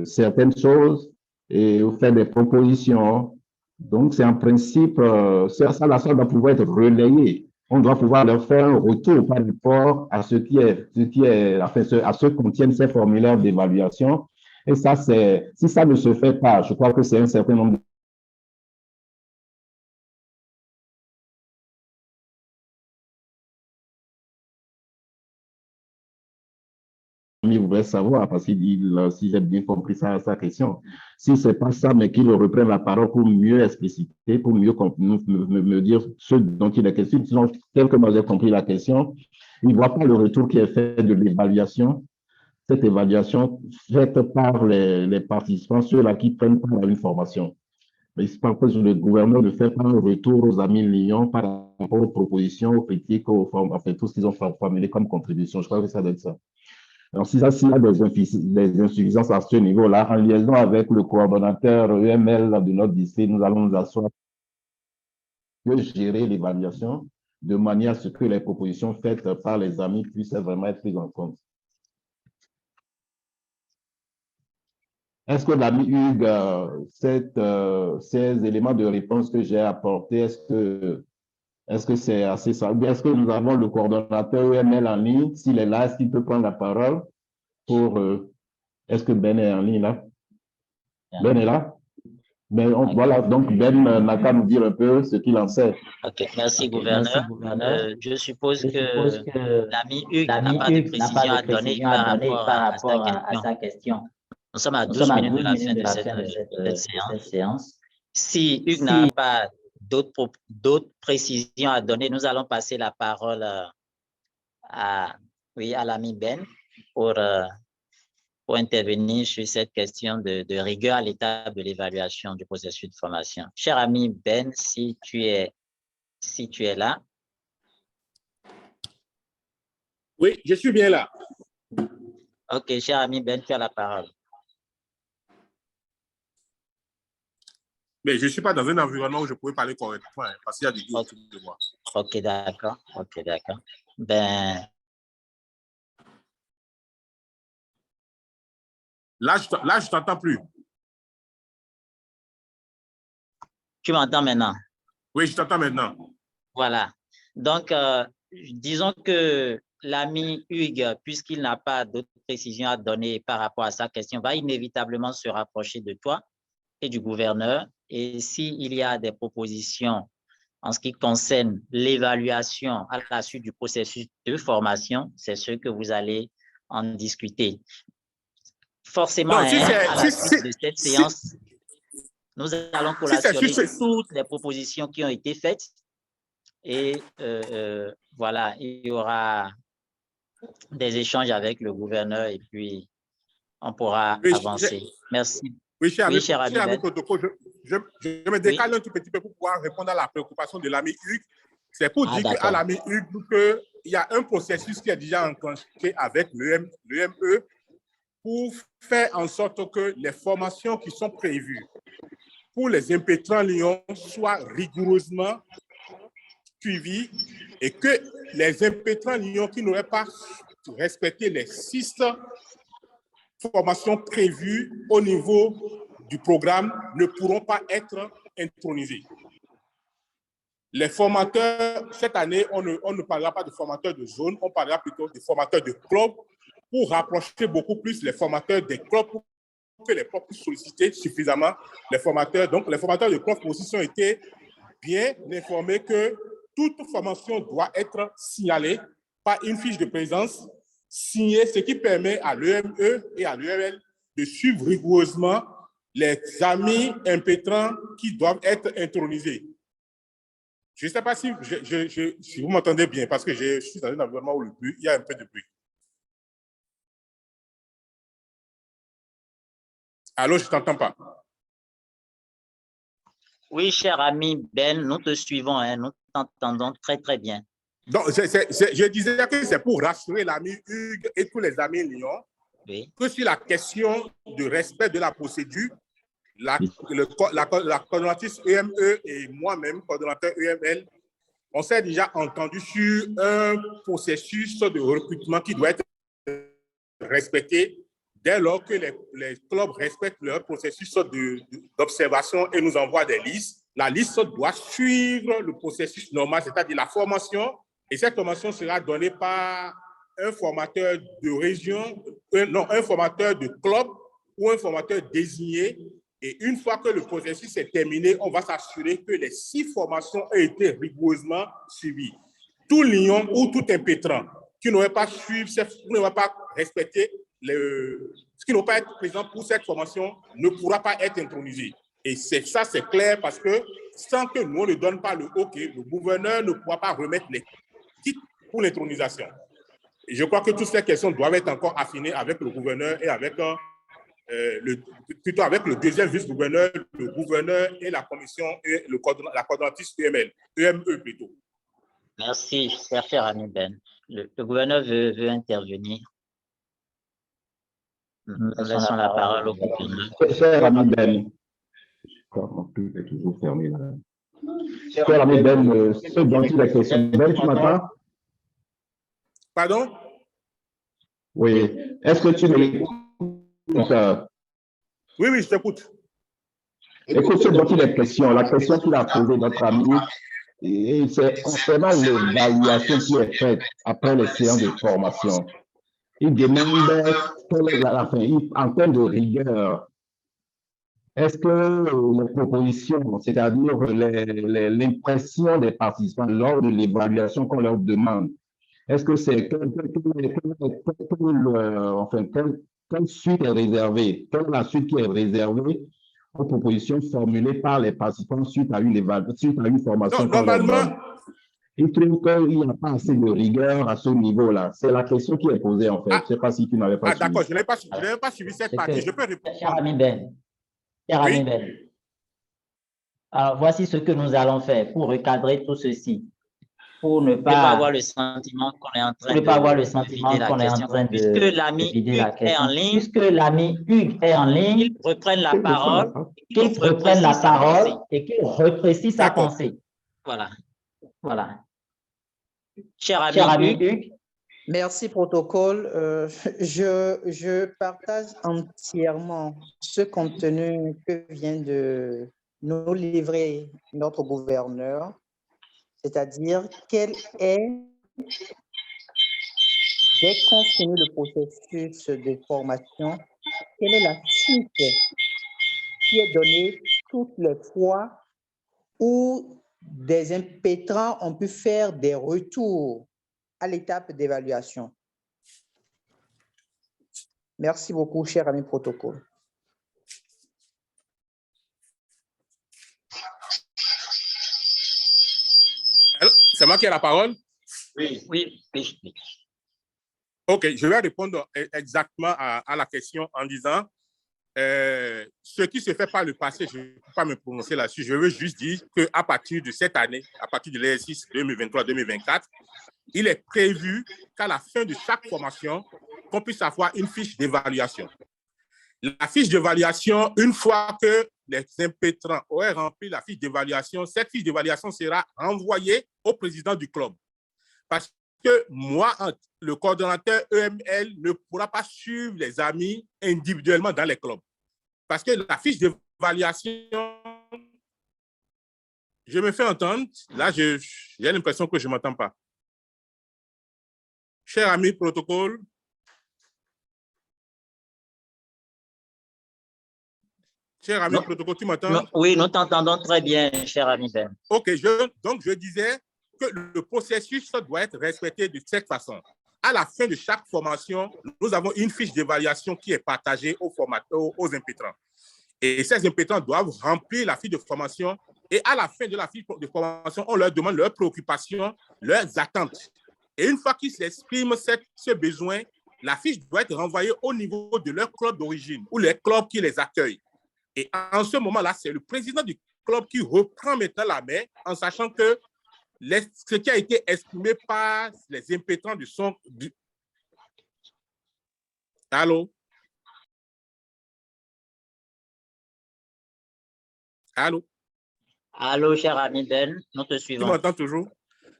certaines choses et faire des propositions. Donc, c'est en principe, ça doit pouvoir être relayé. On doit pouvoir leur faire un retour par rapport à ce qui est, enfin, à ce que contiennent ces formulaires d'évaluation. Et ça, si ça ne se fait pas, je crois que c'est un certain nombre il voudrait savoir, parce qu'il, si j'ai bien compris sa question, si ce n'est pas ça, mais qu'il reprenne la parole pour mieux expliciter, pour mieux me dire ce dont il est question. Sinon, tel que moi j'ai compris la question, il ne voit pas le retour qui est fait de l'évaluation, cette évaluation faite par les participants, ceux-là qui prennent part à une formation. Mais c'est pas sur le gouverneur de faire un retour aux amis Lyon par rapport aux propositions, aux critiques, enfin, tout ce qu'ils ont formulé comme contribution. Je crois que ça doit être ça. Alors, s'il y a des insuffisances à ce niveau-là, en liaison avec le coordonnateur EML de notre district, nous allons nous asseoir pour gérer l'évaluation de manière à ce que les propositions faites par les amis puissent vraiment être prises en compte. Est-ce que l'ami Hugues, ces éléments de réponse que j'ai apportés, est-ce que c'est assez ça? Est-ce que nous avons le coordonnateur EML en ligne? S'il est là, est-ce qu'il peut prendre la parole pour... est-ce que Ben est en ligne là? Ben est là? Mais voilà, donc Ben n'a qu'à nous dire un peu ce qu'il en sait. Ok, merci, gouverneur. Je suppose que l'ami Hugues n'a pas de précision à donner par rapport à sa question. Nous sommes à 12 minutes de la fin de cette séance. Si Hugues n'a pas d'autres précisions à donner, nous allons passer la parole à l'ami Ben pour intervenir sur cette question de rigueur à l'étape de l'évaluation du processus de formation. Cher ami Ben, si tu es là. Oui, je suis bien là. Ok, cher ami Ben, tu as la parole. Mais je ne suis pas dans un environnement où je pourrais parler correctement, parce qu'il y a des doutes autour de moi. Ok, d'accord. Ok, d'accord. Ben... Là, je t'entends plus. Tu m'entends maintenant? Oui, je t'entends maintenant. Voilà. Donc, disons que l'ami Hugues, puisqu'il n'a pas d'autres précisions à donner par rapport à sa question, va inévitablement se rapprocher de toi et du gouverneur. Et s'il y a des propositions en ce qui concerne l'évaluation à la suite du processus de formation, c'est ce que vous allez en discuter. Forcément, à la suite de cette séance, nous allons collationner toutes les propositions qui ont été faites et voilà, il y aura des échanges avec le gouverneur et puis on pourra avancer. Merci. Oui, cher ami protocole, je me décale un tout petit peu pour pouvoir répondre à la préoccupation de l'ami Hugues. C'est pour dire qu'à l'ami Hugues qu'il y a un processus qui est déjà enclenché avec l'EME pour faire en sorte que les formations qui sont prévues pour les impétrants Lyon soient rigoureusement suivies et que les impétrants Lyon qui n'auraient pas respecté les 6 formations prévues au niveau du programme ne pourront pas être intronisés. Les formateurs, cette année, on ne parlera pas de formateurs de zone, on parlera plutôt de formateurs de club pour rapprocher beaucoup plus les formateurs des clubs pour que les clubs puissent solliciter suffisamment les formateurs. Donc, les formateurs de club aussi ont été bien informés que toute formation doit être signalée par une fiche de présence signée, ce qui permet à l'EME et à l'URL de suivre rigoureusement les amis impétrants qui doivent être intronisés. Je ne sais pas si vous m'entendez bien, parce que je suis dans un environnement où il y a un peu de bruit. Allô, je ne t'entends pas. Oui, cher ami Ben, nous te suivons, hein, nous t'entendons très, très bien. Donc, je disais que c'est pour rassurer l'ami Hugues et tous les amis Lyon que sur la question du respect de la procédure, la coordonnatrice EME et moi-même, coordonnateur EML, on s'est déjà entendu sur un processus de recrutement qui doit être respecté dès lors que les clubs respectent leur processus d'observation et nous envoient des listes. La liste doit suivre le processus normal, c'est-à-dire la formation, et cette formation sera donnée par un formateur de région, un formateur de club ou un formateur désigné. Et une fois que le processus est terminé, on va s'assurer que les 6 formations ont été rigoureusement suivies. Tout lion ou tout impétrant qui n'aurait pas suivi, qui n'aurait pas respecté, ce qui n'aurait pas être présent pour cette formation ne pourra pas être intronisé. Et ça, c'est clair parce que sans que nous ne donne pas le OK, le gouverneur ne pourra pas remettre les titres pour l'intronisation. Et je crois que toutes ces questions doivent être encore affinées avec le gouverneur et avec plutôt avec le deuxième vice-gouverneur, le gouverneur et la commission et la coordonnatrice EME plutôt. Merci, cher ami Ben. Le gouverneur veut intervenir. Nous laissons la parole au gouverneur. Cher ami Ben, tout est toujours fermé là. Cher ami Ben, ce dont il est question, Ben, tu m'entends? Pardon? Oui. Est-ce que tu m'écoutes? Oui, je t'écoute. Écoute, ce dont il est question, la question qu'il a posée notre ami, c'est concernant l'évaluation qui est faite après les séances de formation. Il demande en termes de rigueur, est-ce que les propositions, c'est-à-dire l'impression des participants lors de l'évaluation qu'on leur demande, est-ce que c'est quelle suite est réservée? Quelle est la suite qui est réservée aux propositions formulées par les participants suite à une formation? Non, normalement, il trouve qu'il n'y a pas assez de rigueur à ce niveau-là. C'est la question qui est posée, en fait. Je ne sais pas si tu n'avais pas suivi. D'accord, je n'avais pas suivi cette partie. Je peux répondre. Cher ami Ben, alors voici ce que nous allons faire pour recadrer tout ceci. Pour ne pas avoir le sentiment qu'on est en train de puisque l'ami Hugues est en ligne, qu'il reprenne la parole et qu'il reprécise sa pensée. Voilà. Cher ami Hugues. Merci, protocole. Je partage entièrement ce contenu que vient de nous livrer notre gouverneur. C'est-à-dire, quel est, dès qu'on finit le processus de formation, quelle est la suite qui est donnée toutes les fois où des impétrants ont pu faire des retours à l'étape d'évaluation. Merci beaucoup, cher ami protocole. C'est moi qui ai la parole? Oui. OK, je vais répondre exactement à la question en disant ce qui se fait par le passé, je ne peux pas me prononcer là-dessus. Je veux juste dire qu'à partir de cette année, à partir de l'exercice 2023-2024, il est prévu qu'à la fin de chaque formation, qu'on puisse avoir une fiche d'évaluation. La fiche d'évaluation, une fois que les impétrants auraient rempli la fiche d'évaluation, cette fiche d'évaluation sera envoyée au président du club. Parce que moi, le coordonnateur EML ne pourra pas suivre les amis individuellement dans les clubs. Parce que la fiche d'évaluation, je me fais entendre, là, j'ai l'impression que je ne m'entends pas. Cher ami protocole, protocole, tu m'entends? Oui, nous t'entendons très bien, cher ami Ben. OK, donc je disais que le processus doit être respecté de cette façon. À la fin de chaque formation, nous avons une fiche d'évaluation qui est partagée aux impétrants. Et ces impétrants doivent remplir la fiche de formation. Et à la fin de la fiche de formation, on leur demande leurs préoccupations, leurs attentes. Et une fois qu'ils expriment ce besoin, la fiche doit être renvoyée au niveau de leur club d'origine ou les clubs qui les accueillent. Et en ce moment-là, c'est le président du club qui reprend maintenant la main en sachant que ce qui a été exprimé par les impétrants de son... Allô? Allô? Allô, cher ami Ben, nous te suivons. Tu m'entends toujours?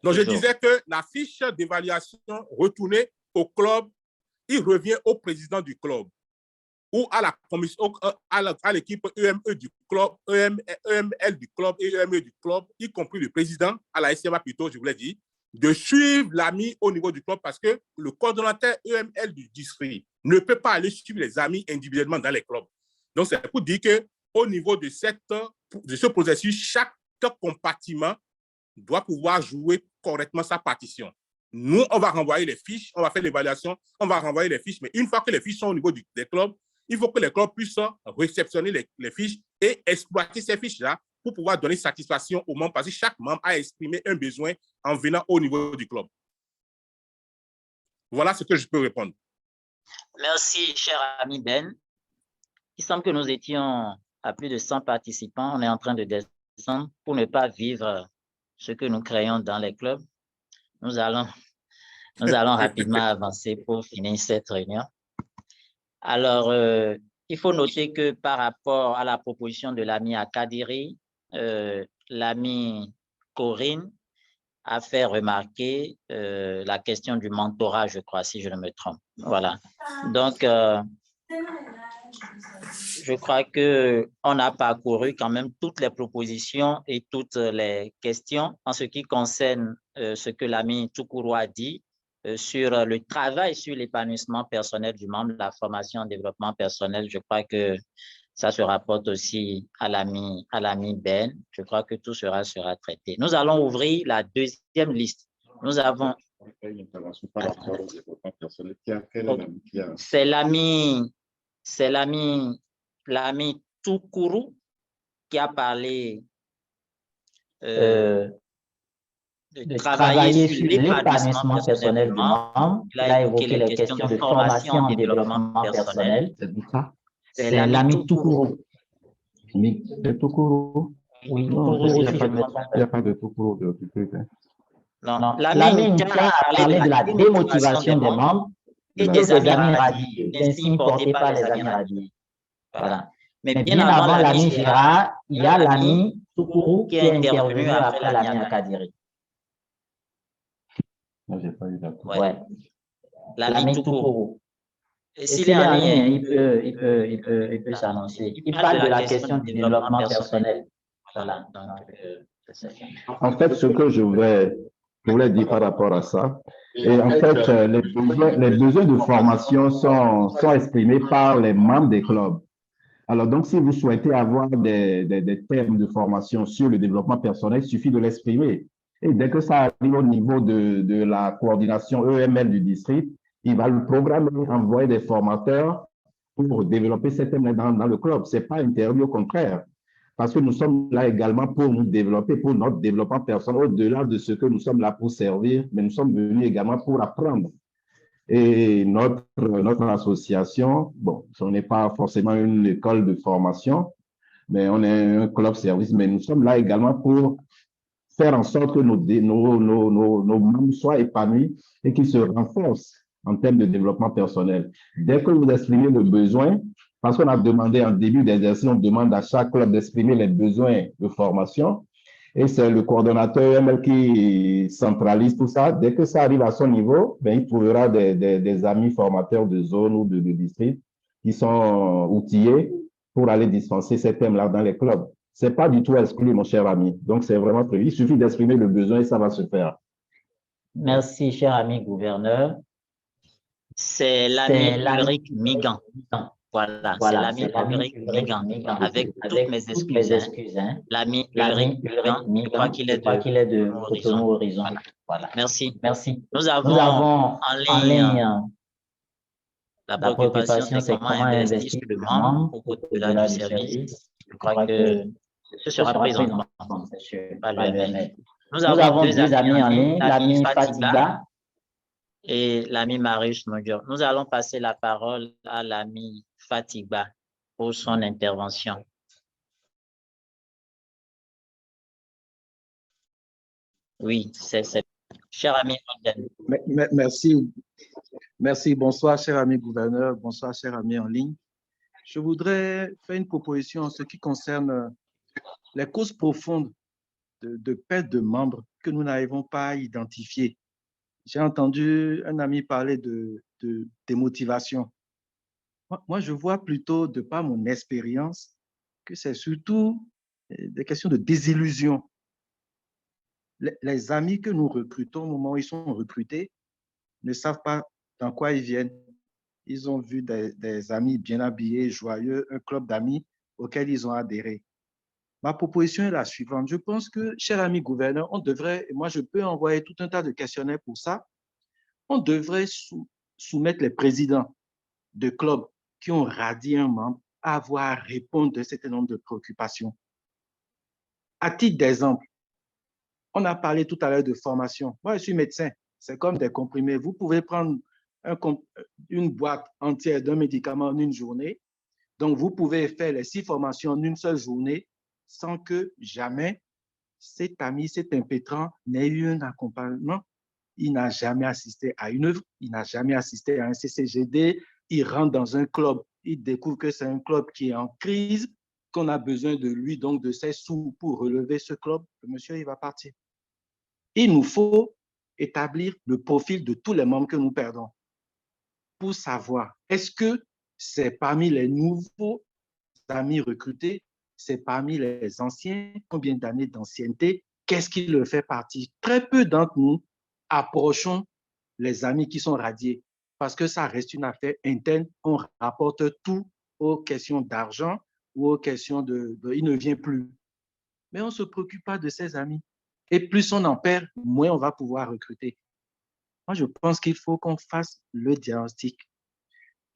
Donc, je disais que la fiche d'évaluation retournée au club, il revient au président du club ou à la commission, à l'équipe EME du club, EML du club et EME du club, y compris le président, à la SMA plutôt, je vous l'ai dit, de suivre l'AMI au niveau du club parce que le coordonnateur EML du district ne peut pas aller suivre les amis individuellement dans les clubs. Donc, c'est pour dire qu'au niveau de ce processus, chaque compartiment doit pouvoir jouer correctement sa partition. Nous, on va renvoyer les fiches, on va faire l'évaluation, on va renvoyer les fiches, mais une fois que les fiches sont au niveau des clubs, il faut que les clubs puissent réceptionner les fiches et exploiter ces fiches-là pour pouvoir donner satisfaction aux membres parce que chaque membre a exprimé un besoin en venant au niveau du club. Voilà ce que je peux répondre. Merci, cher ami Ben. Il semble que nous étions à plus de 100 participants. On est en train de descendre pour ne pas vivre ce que nous créons dans les clubs. Nous allons rapidement avancer pour finir cette réunion. Alors, il faut noter que par rapport à la proposition de l'ami Akadiri, l'ami Corinne a fait remarquer la question du mentorat, je crois, si je ne me trompe. Voilà. Donc, je crois qu'on a parcouru quand même toutes les propositions et toutes les questions en ce qui concerne ce que l'ami Toukourou a dit sur le travail sur l'épanouissement personnel du membre, la formation en développement personnel. Je crois que ça se rapporte aussi à l'ami Ben. Je crois que tout sera traité. Nous allons ouvrir la deuxième liste. Nous avons... C'est l'ami Toukourou qui a parlé de travailler sur l'épanouissement personnel du membre. Il a évoqué les questions de formation en développement personnel. C'est l'ami Toukourou. De Toukourou? Oui, il n'y a pas de Toukourou de truc. Non, l'ami Ntia a parlé de la démotivation des membres et des amis radiés, des signes portés par les amis radiés. Voilà. Mais bien avant l'ami Gérard, il y a l'ami Toukourou qui est intervenu après l'ami Akadiri. Non, j'ai pas eu d'accord. Ouais. L'ami Toukourou. Et s'il est en ligne, il peut s'annoncer. Il parle de la question du développement personnel. Voilà. Donc, en fait, ce que je voulais dire par rapport à ça, et en fait, les besoins de formation sont exprimés par les membres des clubs. Alors, donc, si vous souhaitez avoir des thèmes de formation sur le développement personnel, il suffit de l'exprimer. Et dès que ça arrive au niveau de la coordination EML du district, il va le programmer, envoyer des formateurs pour développer ces thèmes dans le club. Ce n'est pas interdit, au contraire. Parce que nous sommes là également pour nous développer, pour notre développement personnel, au-delà de ce que nous sommes là pour servir, mais nous sommes venus également pour apprendre. Et notre association, bon, ce n'est pas forcément une école de formation, mais on est un club service, mais nous sommes là également pour faire en sorte que nos membres soient épanouis et qu'ils se renforcent en termes de développement personnel. Dès que vous exprimez le besoin, parce qu'on a demandé en début d'exercice, on demande à chaque club d'exprimer les besoins de formation, et c'est le coordonnateur EML qui centralise tout ça. Dès que ça arrive à son niveau, ben, il trouvera des amis formateurs de zone ou de district qui sont outillés pour aller dispenser ces thèmes-là dans les clubs. Ce n'est pas du tout exclu, mon cher ami. Donc, c'est vraiment prévu. Il suffit d'exprimer le besoin et ça va se faire. Merci, cher ami gouverneur. C'est l'ami Ulrich Migan. Voilà, c'est l'ami Ulrich Migan. Avec toutes mes excuses. L'ami Ulrich Migan, je crois qu'il est de Cotonou Horizon. Voilà. Merci. Nous avons en ligne la préoccupation, c'est comment investir le membre au-delà du service. Je crois que ce sera présentement, monsieur. Nous avons deux amis en ligne, l'ami Fatiga et l'ami Marius Modjo. Nous allons passer la parole à l'ami Fatiga pour son intervention. Oui, c'est cher ami. Merci. Bonsoir, cher ami gouverneur. Bonsoir, cher ami en ligne. Je voudrais faire une proposition en ce qui concerne les causes profondes de perte de membres que nous n'arrivons pas à identifier. J'ai entendu un ami parler de démotivation. Moi, je vois plutôt, de par mon expérience, que c'est surtout des questions de désillusion. Les amis que nous recrutons au moment où ils sont recrutés ne savent pas dans quoi ils viennent. Ils ont vu des amis bien habillés, joyeux, un club d'amis auquel ils ont adhéré. Ma proposition est la suivante. Je pense que, cher ami gouverneur, on devrait, et moi je peux envoyer tout un tas de questionnaires pour ça, on devrait soumettre les présidents de clubs qui ont radié un membre à avoir à répondre à un certain nombre de préoccupations. À titre d'exemple, on a parlé tout à l'heure de formation. Moi, je suis médecin. C'est comme des comprimés. Vous pouvez prendre une boîte entière d'un médicament en une journée. Donc, vous pouvez faire les 6 formations en une seule journée sans que jamais cet ami, cet impétrant n'ait eu un accompagnement. Il n'a jamais assisté à une œuvre, il n'a jamais assisté à un CCGD. Il rentre dans un club, il découvre que c'est un club qui est en crise, qu'on a besoin de lui, donc de ses sous pour relever ce club. Le monsieur, il va partir. Il nous faut établir le profil de tous les membres que nous perdons pour savoir, est-ce que c'est parmi les nouveaux amis recrutés, c'est parmi les anciens, combien d'années d'ancienneté, qu'est-ce qui le fait partie? Très peu d'entre nous approchons les amis qui sont radiés parce que ça reste une affaire interne, on rapporte tout aux questions d'argent ou aux questions il ne vient plus. Mais on ne se préoccupe pas de ses amis. Et plus on en perd, moins on va pouvoir recruter. Moi, je pense qu'il faut qu'on fasse le diagnostic.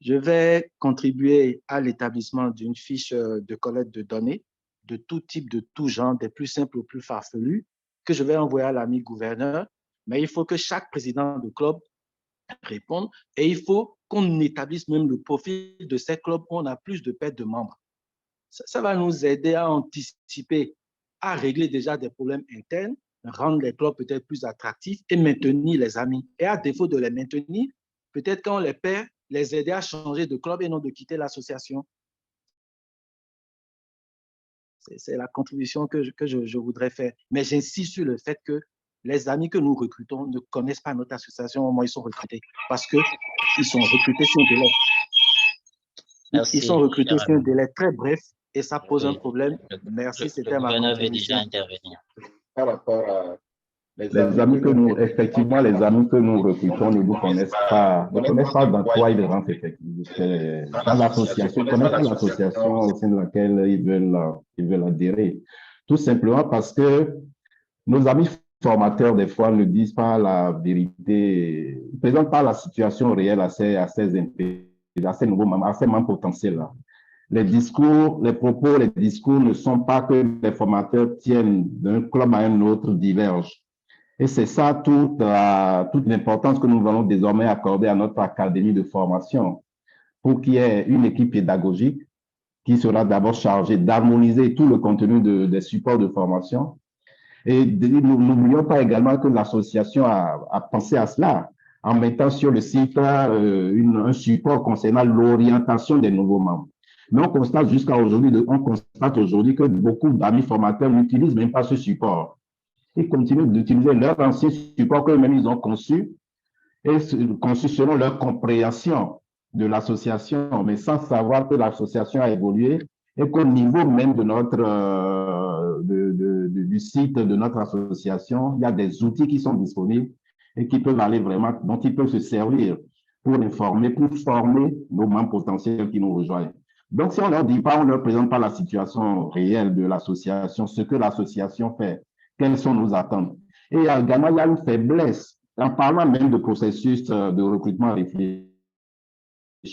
Je vais contribuer à l'établissement d'une fiche de collecte de données de tout type, de tout genre, des plus simples aux plus farfelus, que je vais envoyer à l'ami gouverneur. Mais il faut que chaque président de club réponde et il faut qu'on établisse même le profil de ces clubs où on a plus de pertes de membres. Ça va nous aider à anticiper, à régler déjà des problèmes internes, rendre les clubs peut-être plus attractifs et maintenir les amis. Et à défaut de les maintenir, peut-être quand on les perd, les aider à changer de club et non de quitter l'association. C'est la contribution que je voudrais faire. Mais j'insiste sur le fait que les amis que nous recrutons ne connaissent pas notre association au moment où ils sont recrutés parce qu'ils sont recrutés sur un délai. Ils sont recrutés sur un délai très bref et ça pose un problème. Merci, c'était ma contribution. Le gouverneur veut déjà intervenir. Par rapport à les amis que nous, effectivement, les amis que nous recrutons ne connaissent pas dans quoi ils rentrent effectivement. Dans l'association, ils connaissent pas l'association au sein de laquelle ils veulent adhérer. Tout simplement parce que nos amis formateurs, des fois, ne disent pas la vérité, ne présentent pas la situation réelle à ces nouveaux membres, à ces membres potentiels-là. Les discours, les propos, les discours ne sont pas que les formateurs tiennent d'un club à un autre divergent. Et c'est ça toute l'importance que nous allons désormais accorder à notre académie de formation pour qu'il y ait une équipe pédagogique qui sera d'abord chargée d'harmoniser tout le contenu des supports de formation. Et n'oublions pas également que l'association a pensé à cela en mettant sur le site un support concernant l'orientation des nouveaux membres. Mais on constate aujourd'hui que beaucoup d'amis formateurs n'utilisent même pas ce support. Ils continuent d'utiliser leur ancien support qu'eux-mêmes ils ont conçu selon leur compréhension de l'association, mais sans savoir que l'association a évolué et qu'au niveau même de du site de notre association, il y a des outils qui sont disponibles et qui peuvent aller vraiment, dont ils peuvent se servir pour informer, pour former nos membres potentiels qui nous rejoignent. Donc, si on ne leur dit pas, on ne leur présente pas la situation réelle de l'association, ce que l'association fait, quelles sont nos attentes. Et également, il y a une faiblesse, en parlant même de processus de recrutement réfléchi.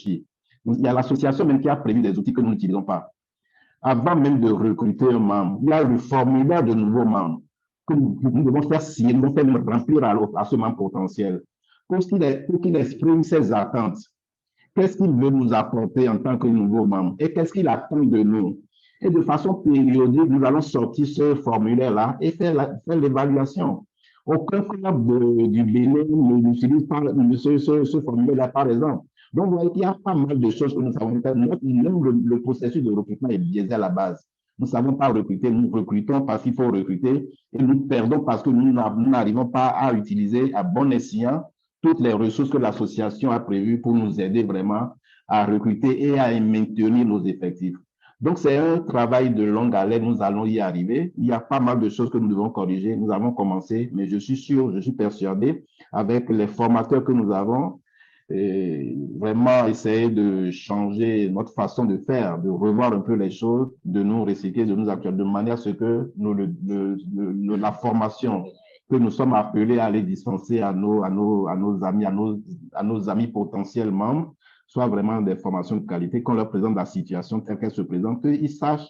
Il y a l'association même qui a prévu des outils que nous n'utilisons pas. Avant même de recruter un membre, il y a le formulaire de nouveaux membres que nous devons faire signer, nous devons faire remplir à ce membre potentiel pour qu'il exprime ses attentes. Qu'est-ce qu'il veut nous apporter en tant que nouveau membre et qu'est-ce qu'il attend de nous? Et de façon périodique, nous allons sortir ce formulaire-là et faire l'évaluation Aucun club du Bénin n'utilise pas ce formulaire-là, par exemple. Donc, vous voyez, il y a pas mal de choses que nous savons faire. Même le processus de recrutement est biaisé à la base. Nous ne savons pas recruter, nous recrutons parce qu'il faut recruter et nous perdons parce que nous n'arrivons pas à utiliser à bon escient toutes les ressources que l'association a prévues pour nous aider vraiment à recruter et à maintenir nos effectifs. Donc, c'est un travail de longue haleine, nous allons y arriver. Il y a pas mal de choses que nous devons corriger. Nous avons commencé, mais je suis sûr, je suis persuadé, avec les formateurs que nous avons, et vraiment essayer de changer notre façon de faire, de revoir un peu les choses, de nous recycler, de nous actualiser, de manière à ce que la formation que nous sommes appelés à aller dispenser à nos amis potentiels membres soit vraiment des formations de qualité, qu'on leur présente la situation telle qu'elle se présente, qu'ils sachent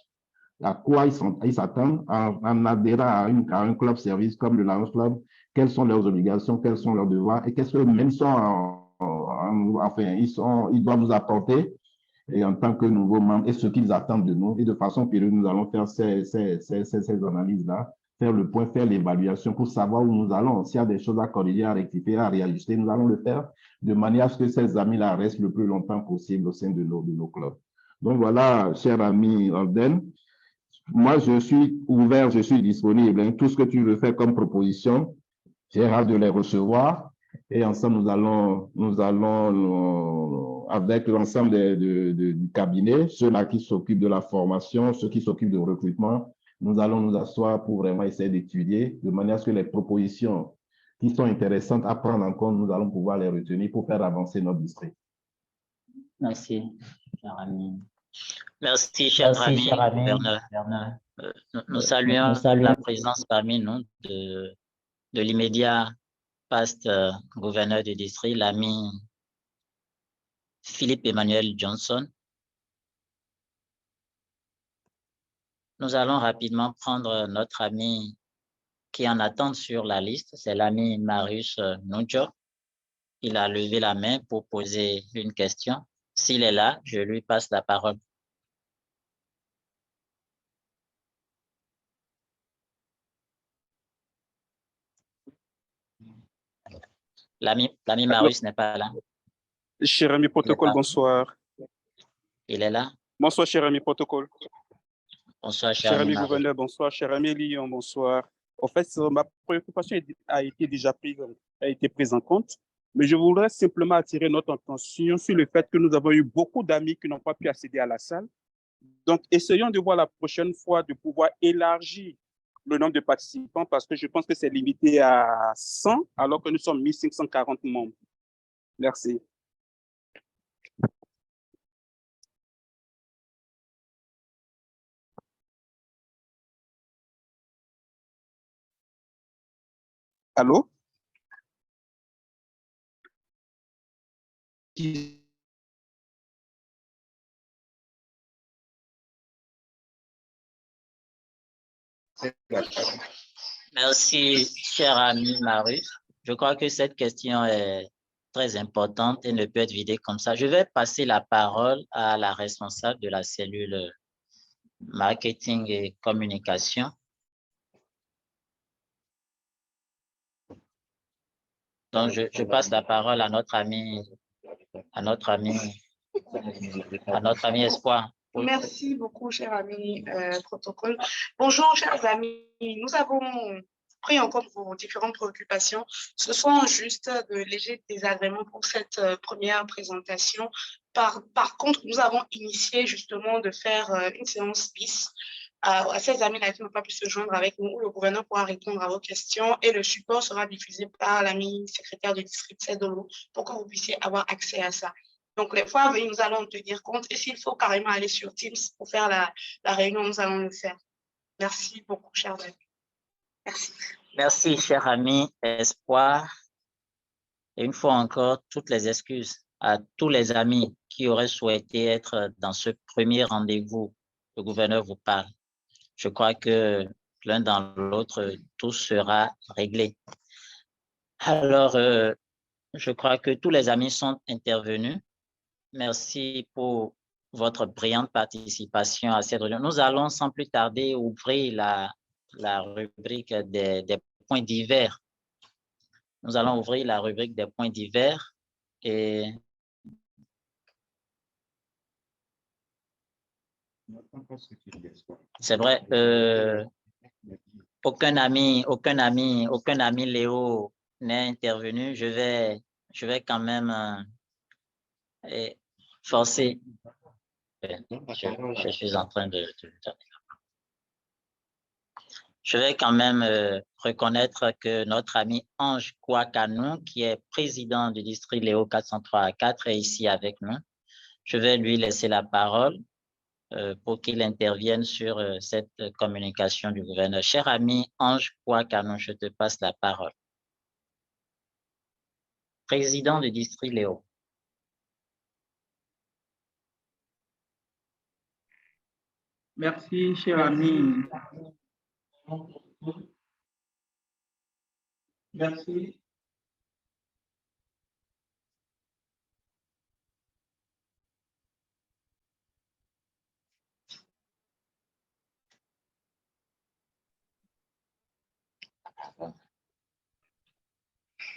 à quoi ils s'attendent en adhérant à un club service comme le Lions Club, quelles sont leurs obligations, quels sont leurs devoirs et qu'est-ce que même ils doivent nous apporter et en tant que nouveaux membres et ce qu'ils attendent de nous. Et de façon périodique, nous allons faire ces analyses-là, faire le point, faire l'évaluation pour savoir où nous allons. S'il y a des choses à corriger, à rectifier, à réajuster, nous allons le faire de manière à ce que ces amis-là restent le plus longtemps possible au sein de nos clubs. Donc voilà, cher ami Alden, moi je suis ouvert, je suis disponible. Tout ce que tu veux faire comme proposition, j'ai hâte de les recevoir. Et ensemble, nous allons avec l'ensemble du cabinet, ceux-là qui s'occupent de la formation, ceux qui s'occupent du recrutement, nous allons nous asseoir pour vraiment essayer d'étudier de manière à ce que les propositions qui sont intéressantes à prendre en compte, nous allons pouvoir les retenir pour faire avancer notre district. Merci, cher ami. Merci, cher ami gouverneur. Nous saluons la présence parmi nous de l'immédiat past gouverneur du district, l'ami Philippe Emmanuel Johnson. Nous allons rapidement prendre notre ami qui est en attente sur la liste, c'est l'ami Marius Nunjo. Il a levé la main pour poser une question. S'il est là, je lui passe la parole. L'ami Marius n'est pas là. Cher ami protocole, bonsoir. Il est là? Bonsoir, cher ami protocole. Bonsoir, cher ami gouverneur. Bonsoir, cher ami Lyon. Bonsoir. En fait, ma préoccupation a été déjà prise en compte, mais je voudrais simplement attirer notre attention sur le fait que nous avons eu beaucoup d'amis qui n'ont pas pu accéder à la salle. Donc, essayons de voir la prochaine fois de pouvoir élargir le nombre de participants parce que je pense que c'est limité à 100 alors que nous sommes 1540 membres. Merci. Allô? Merci, cher ami Marius. Je crois que cette question est très importante et ne peut être vidée comme ça. Je vais passer la parole à la responsable de la cellule marketing et communication. Donc, je passe la parole à notre ami Espoir. Merci beaucoup, cher ami protocole. Bonjour, chers amis. Nous avons pris en compte vos différentes préoccupations. Ce sont juste de légers désagréments pour cette première présentation. Par contre, nous avons initié justement de faire une séance bis à ces amis-là qui n'ont pas pu se joindre avec nous, où le gouverneur pourra répondre à vos questions et le support sera diffusé par l'ami secrétaire du district Cédolo pour que vous puissiez avoir accès à ça. Donc, les fois à venir, nous allons tenir compte et s'il faut carrément aller sur Teams pour faire la réunion, nous allons le faire. Merci beaucoup, chers amis. Merci. Merci, cher ami Espoir. Et une fois encore, toutes les excuses à tous les amis qui auraient souhaité être dans ce premier rendez-vous. Le gouverneur vous parle. Je crois que l'un dans l'autre, tout sera réglé. Alors, je crois que tous les amis sont intervenus. Merci pour votre brillante participation à cette réunion. Nous allons sans plus tarder ouvrir la rubrique des points divers Nous allons ouvrir la rubrique des points divers et c'est vrai, aucun ami Léo n'est intervenu. Je vais quand même forcer. Je suis en train de je vais quand même reconnaître que notre ami Ange Kouakanou, qui est président du district Léo 403 à 4, est ici avec nous. Je vais lui laisser la parole pour qu'il intervienne sur cette communication du gouverneur. Cher ami Ange Kouakanou, je te passe la parole. Président du district Léo. Merci, cher ami. Merci.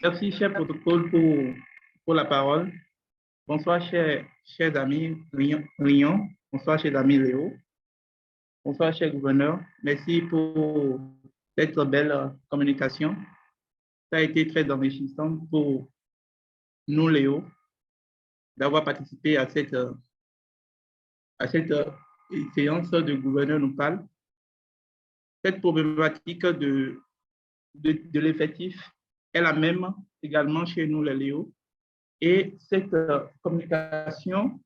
Merci, cher protocole, pour la parole. Bonsoir, chers amis Lyon. Bonsoir, chers amis Léo. Bonsoir, cher gouverneur. Merci pour cette belle communication. Ça a été très enrichissant pour nous, Léo, d'avoir participé à cette séance de gouverneur nous parle. Cette problématique de l'effectif est la même également chez nous, les Léo. Et cette communication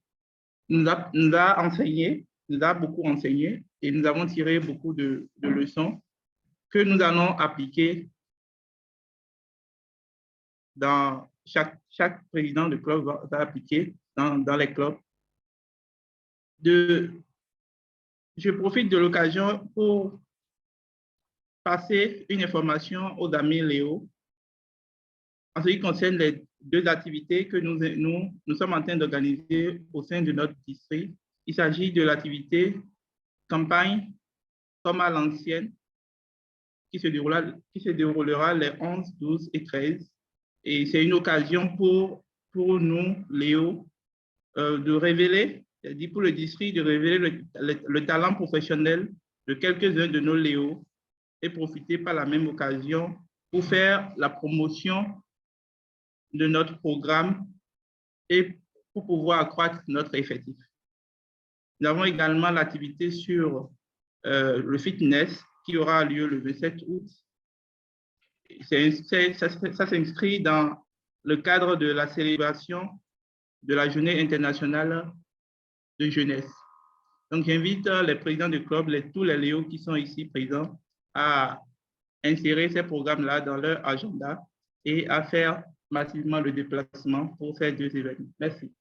nous a enseigné, nous a beaucoup enseigné et nous avons tiré beaucoup de leçons que nous allons appliquer dans chaque président de club va appliquer dans les clubs. Je profite de l'occasion pour passer une information aux amis Léo en ce qui concerne les deux activités que nous sommes en train d'organiser au sein de notre district. Il s'agit de l'activité campagne comme à l'ancienne qui se déroulera les 11, 12 et 13. Et c'est une occasion pour nous, Léo, de révéler, pour le district, de révéler le talent professionnel de quelques-uns de nos Léo et profiter par la même occasion pour faire la promotion de notre programme et pour pouvoir accroître notre effectif. Nous avons également l'activité sur le fitness qui aura lieu le 27 août. Ça s'inscrit dans le cadre de la célébration de la Journée internationale de jeunesse. Donc, j'invite les présidents du club, tous les Léos qui sont ici présents, à insérer ces programmes-là dans leur agenda et à faire massivement le déplacement pour ces deux événements. Merci.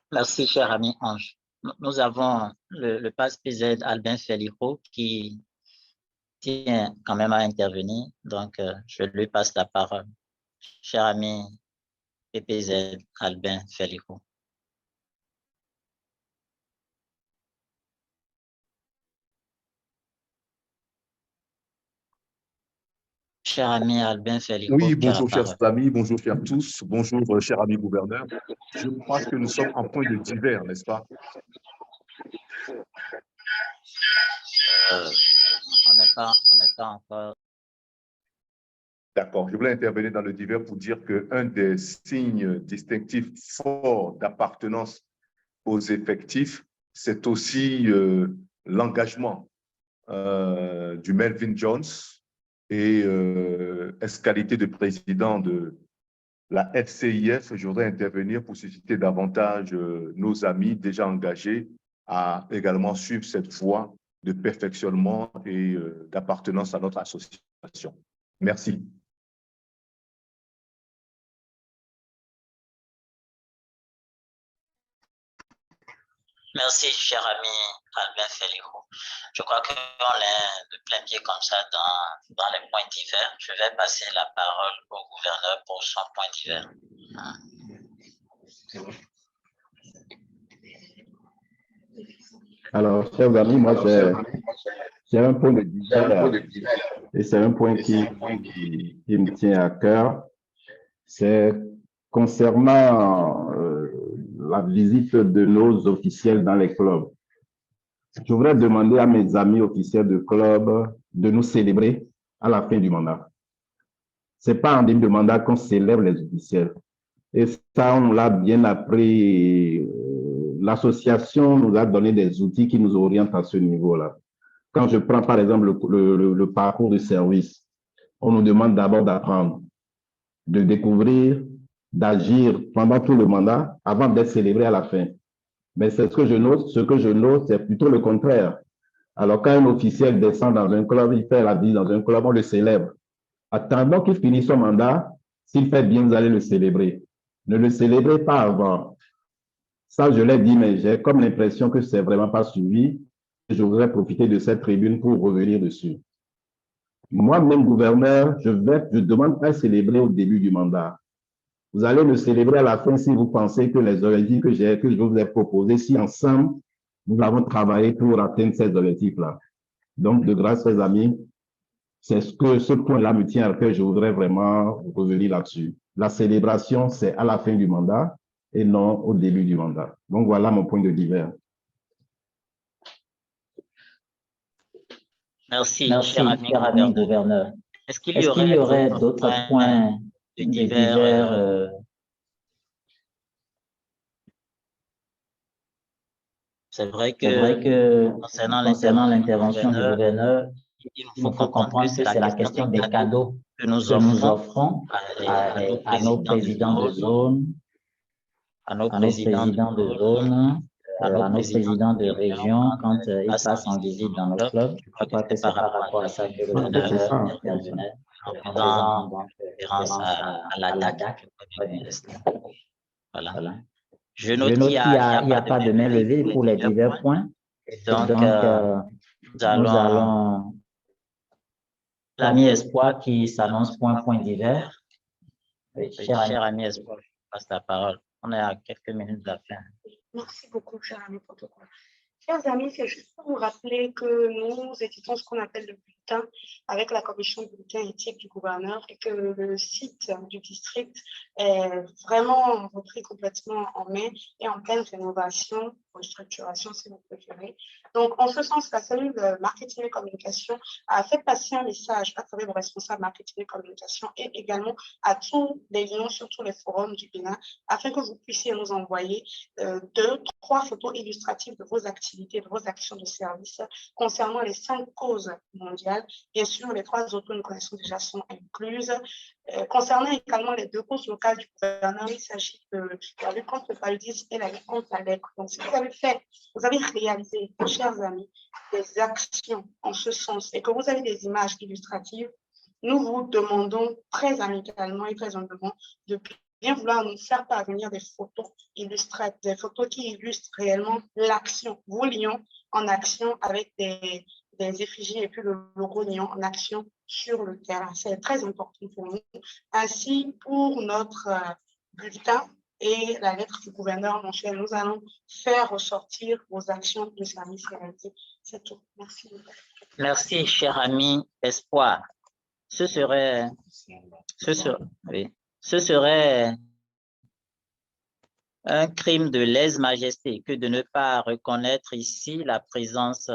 Merci, cher ami Ange. Nous avons le PAS-PZ Albin Felico qui tient quand même à intervenir, donc je lui passe la parole. Cher ami PPZ Albin Felico. Cher ami Albin Felico. Oui, bonjour chers amis, bonjour chers tous, bonjour cher ami gouverneur. Je crois que nous sommes en point de divers, n'est-ce pas? On n'est pas encore. D'accord, je voulais intervenir dans le divers pour dire qu'un des signes distinctifs forts d'appartenance aux effectifs, c'est aussi l'engagement du Melvin Jones et ex-qualité de président de la FCIF. Je voudrais intervenir pour susciter davantage nos amis déjà engagés à également suivre cette voie de perfectionnement et d'appartenance à notre association. Merci. Merci, cher ami Albin Félixo. Je crois qu'on est de plein pied comme ça dans les points divers. Je vais passer la parole au gouverneur pour son point divers. Alors, chers amis, moi, j'ai un point de divers et c'est un point qui me tient à cœur. C'est concernant la visite de nos officiels dans les clubs. Je voudrais demander à mes amis officiels de club de nous célébrer à la fin du mandat. Ce n'est pas en début de mandat qu'on célèbre les officiels. Et ça, on l'a bien appris. L'association nous a donné des outils qui nous orientent à ce niveau-là. Quand je prends par exemple le parcours de service, on nous demande d'abord d'apprendre, de découvrir, d'agir pendant tout le mandat avant d'être célébré à la fin. Mais c'est ce que je note, c'est plutôt le contraire. Alors, quand un officiel descend dans un club, il fait la visite dans un club, on le célèbre. Attendons qu'il finisse son mandat, s'il fait bien, vous allez le célébrer. Ne le célébrez pas avant. Ça, je l'ai dit, mais j'ai comme l'impression que c'est vraiment pas suivi. Je voudrais profiter de cette tribune pour revenir dessus. Moi-même, gouverneur, je demande à célébrer au début du mandat. Vous allez le célébrer à la fin si vous pensez que les objectifs que je vous ai proposés, si ensemble, nous avons travaillé pour atteindre ces objectifs-là. Donc, de grâce, mes amis, c'est ce point-là me tient à cœur, je voudrais vraiment revenir là-dessus. La célébration, c'est à la fin du mandat et non au début du mandat. Donc, voilà mon point de divers. Merci, cher ami gouverneur. Est-ce qu'il y aurait d'autres points de divers C'est vrai que concernant l'intervention du gouverneur, il faut comprendre que c'est la question des cadeaux que nous offrons à nos présidents de zone, à nos présidents de région quand ils passent en visite dans nos clubs. Je crois que c'est par rapport à ça que le gouverneur intervenait en faisant référence à la DAC. Voilà. Je note qu'il n'y a pas de main levée pour les divers points. Donc, nous allons l'ami Espoir qui s'annonce pour un point divers. Cher ami Espoir, je passe la parole. On est à quelques minutes de la fin. Merci beaucoup, cher ami protocole. Chers amis, c'est juste pour vous rappeler que nous éditons ce qu'on appelle le bulletin avec la commission de bulletin éthique du gouverneur et que le site du district est vraiment repris complètement en main et en pleine rénovation, restructuration si vous préférez. Donc, en ce sens, la cellule marketing et communication a fait passer un message à travers vos responsables marketing et communication et également à tous les lions sur tous les forums du Bénin afin que vous puissiez nous envoyer 2-3 photos illustratives de vos activités, de vos actions de service concernant les 5 causes mondiales. Bien sûr, les 3 autres, nous connaissons déjà, sont incluses. Concernant également les 2 causes locales du gouverneur, il s'agit de la lutte contre le paludisme et la lutte contre la lèpre. Donc, si vous avez réalisé, chers amis, des actions en ce sens et que vous avez des images illustratives, nous vous demandons très amicalement et très humblement de bien vouloir nous faire parvenir des photos illustratives, des photos qui illustrent réellement l'action, vos lions en action avec des effigies et puis le logo lion en action sur le terrain. C'est très important pour nous. Ainsi, pour notre bulletin et la lettre du gouverneur mensuel, nous allons faire ressortir vos actions de service réalisées. C'est tout. Merci. Merci, cher ami Espoir. Ce serait un crime de lèse-majesté que de ne pas reconnaître ici la présence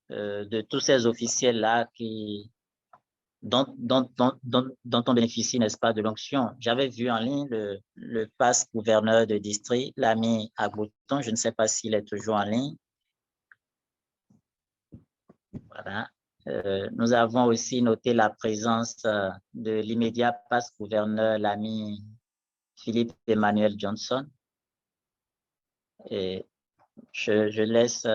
de tous ces officiels-là dont on bénéficie, n'est-ce pas, de l'onction. J'avais vu en ligne le passe gouverneur de district, l'ami Agbouton, je ne sais pas s'il est toujours en ligne. Voilà. Nous avons aussi noté la présence de l'immédiat passe gouverneur, l'ami Philippe Emmanuel Johnson. Et je laisse...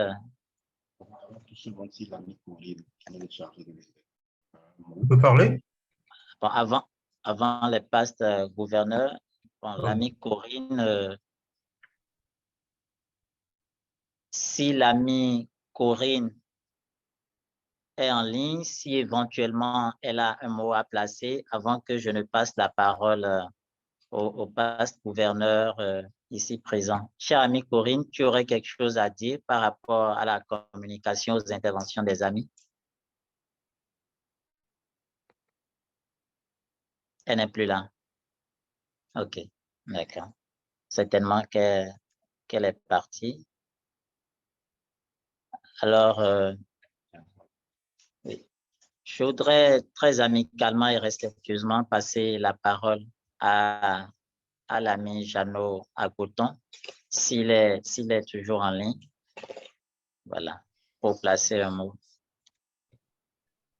On peut parler? Bon, avant les passes gouverneurs, bon, l'ami Corinne Si l'amie Corinne est en ligne, si éventuellement elle a un mot à placer avant que je ne passe la parole au past gouverneur ici présent. Chère amie Corinne, tu aurais quelque chose à dire par rapport à la communication, aux interventions des amis? Elle n'est plus là. OK, d'accord. Certainement qu'elle est partie. Alors, oui. Je voudrais très amicalement et respectueusement passer la parole à l'ami Jeannot Agoton, s'il est toujours en ligne. Voilà, pour placer un mot.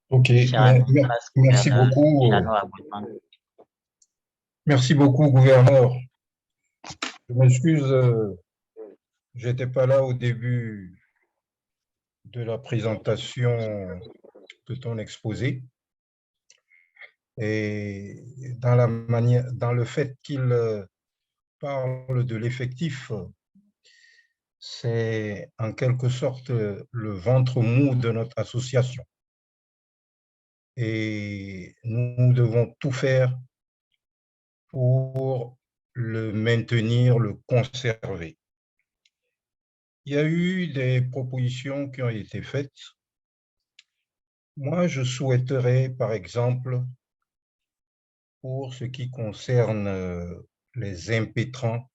OK, merci beaucoup. Merci beaucoup, gouverneur. Je m'excuse, je n'étais pas là au début de la présentation de ton exposé. Et dans la manière, dans le fait qu'il parle de l'effectif, c'est en quelque sorte le ventre mou de notre association. Et nous devons tout faire pour le maintenir, le conserver. Il y a eu des propositions qui ont été faites. Moi, je souhaiterais, par exemple, pour ce qui concerne les impétrants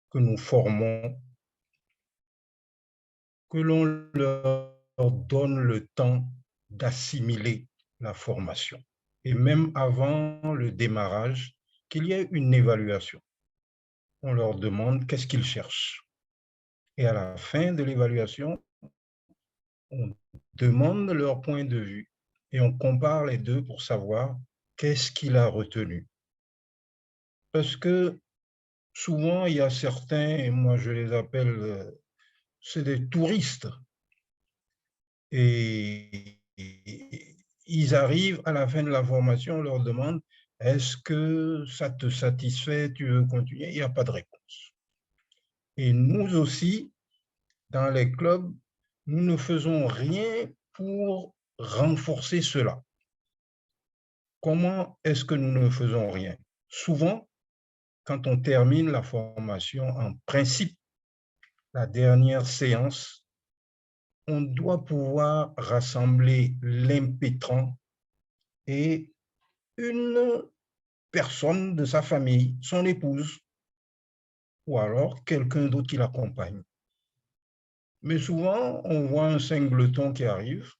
que nous formons, que l'on leur donne le temps d'assimiler la formation. Et même avant le démarrage, qu'il y ait une évaluation. On leur demande qu'est-ce qu'ils cherchent. Et à la fin de l'évaluation, on demande leur point de vue et on compare les deux pour savoir qu'est-ce qu'il a retenu. Parce que souvent, il y a certains, et moi je les appelle, c'est des touristes. Et ils arrivent à la fin de la formation, on leur demande « Est-ce que ça te satisfait, tu veux continuer ?» Il n'y a pas de réponse. Et nous aussi, dans les clubs, nous ne faisons rien pour renforcer cela. Comment est-ce que nous ne faisons rien? Souvent, quand on termine la formation, en principe, la dernière séance, on doit pouvoir rassembler l'impétrant et une personne de sa famille, son épouse, ou alors quelqu'un d'autre qui l'accompagne. Mais souvent, on voit un singleton qui arrive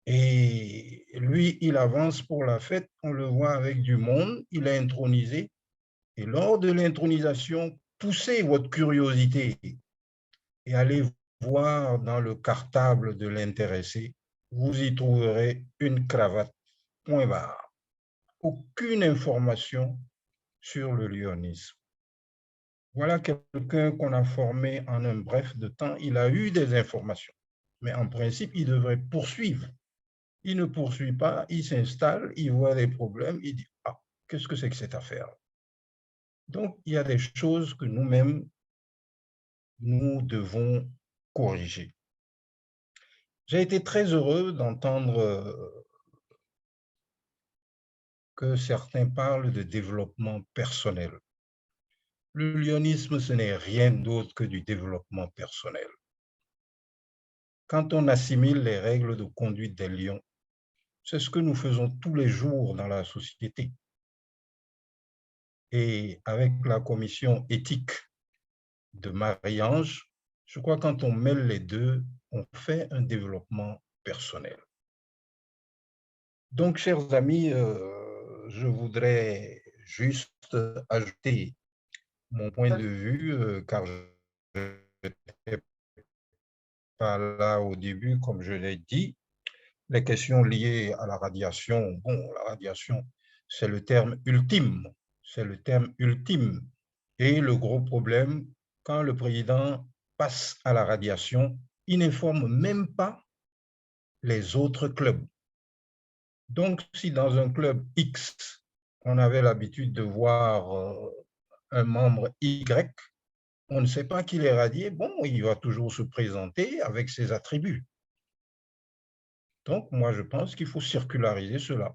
et lui, il avance pour la fête, on le voit avec du monde, il est intronisé. Et lors de l'intronisation, poussez votre curiosité et allez voir dans le cartable de l'intéressé, vous y trouverez une cravate, point barre. Aucune information sur le lionisme. Voilà quelqu'un qu'on a formé en un bref de temps. Il a eu des informations, mais en principe, il devrait poursuivre. Il ne poursuit pas, il s'installe, il voit des problèmes, il dit « Ah, qu'est-ce que c'est que cette affaire ?» Donc, il y a des choses que nous-mêmes, nous devons corriger. J'ai été très heureux d'entendre que certains parlent de développement personnel. Le lionisme, ce n'est rien d'autre que du développement personnel. Quand on assimile les règles de conduite des lions, c'est ce que nous faisons tous les jours dans la société. Et avec la commission éthique de Marie-Ange, je crois que quand on mêle les deux, on fait un développement personnel. Donc, chers amis, je voudrais juste ajouter mon point de vue, car je n'étais pas là au début, comme je l'ai dit. Les questions liées à la radiation, bon, la radiation, c'est le terme ultime, c'est le terme ultime. Et le gros problème, quand le président passe à la radiation, il n'informe même pas les autres clubs. Donc, si dans un club X, on avait l'habitude de voir un membre Y, on ne sait pas qui est radié, bon, il va toujours se présenter avec ses attributs. Donc, moi, je pense qu'il faut circulariser cela.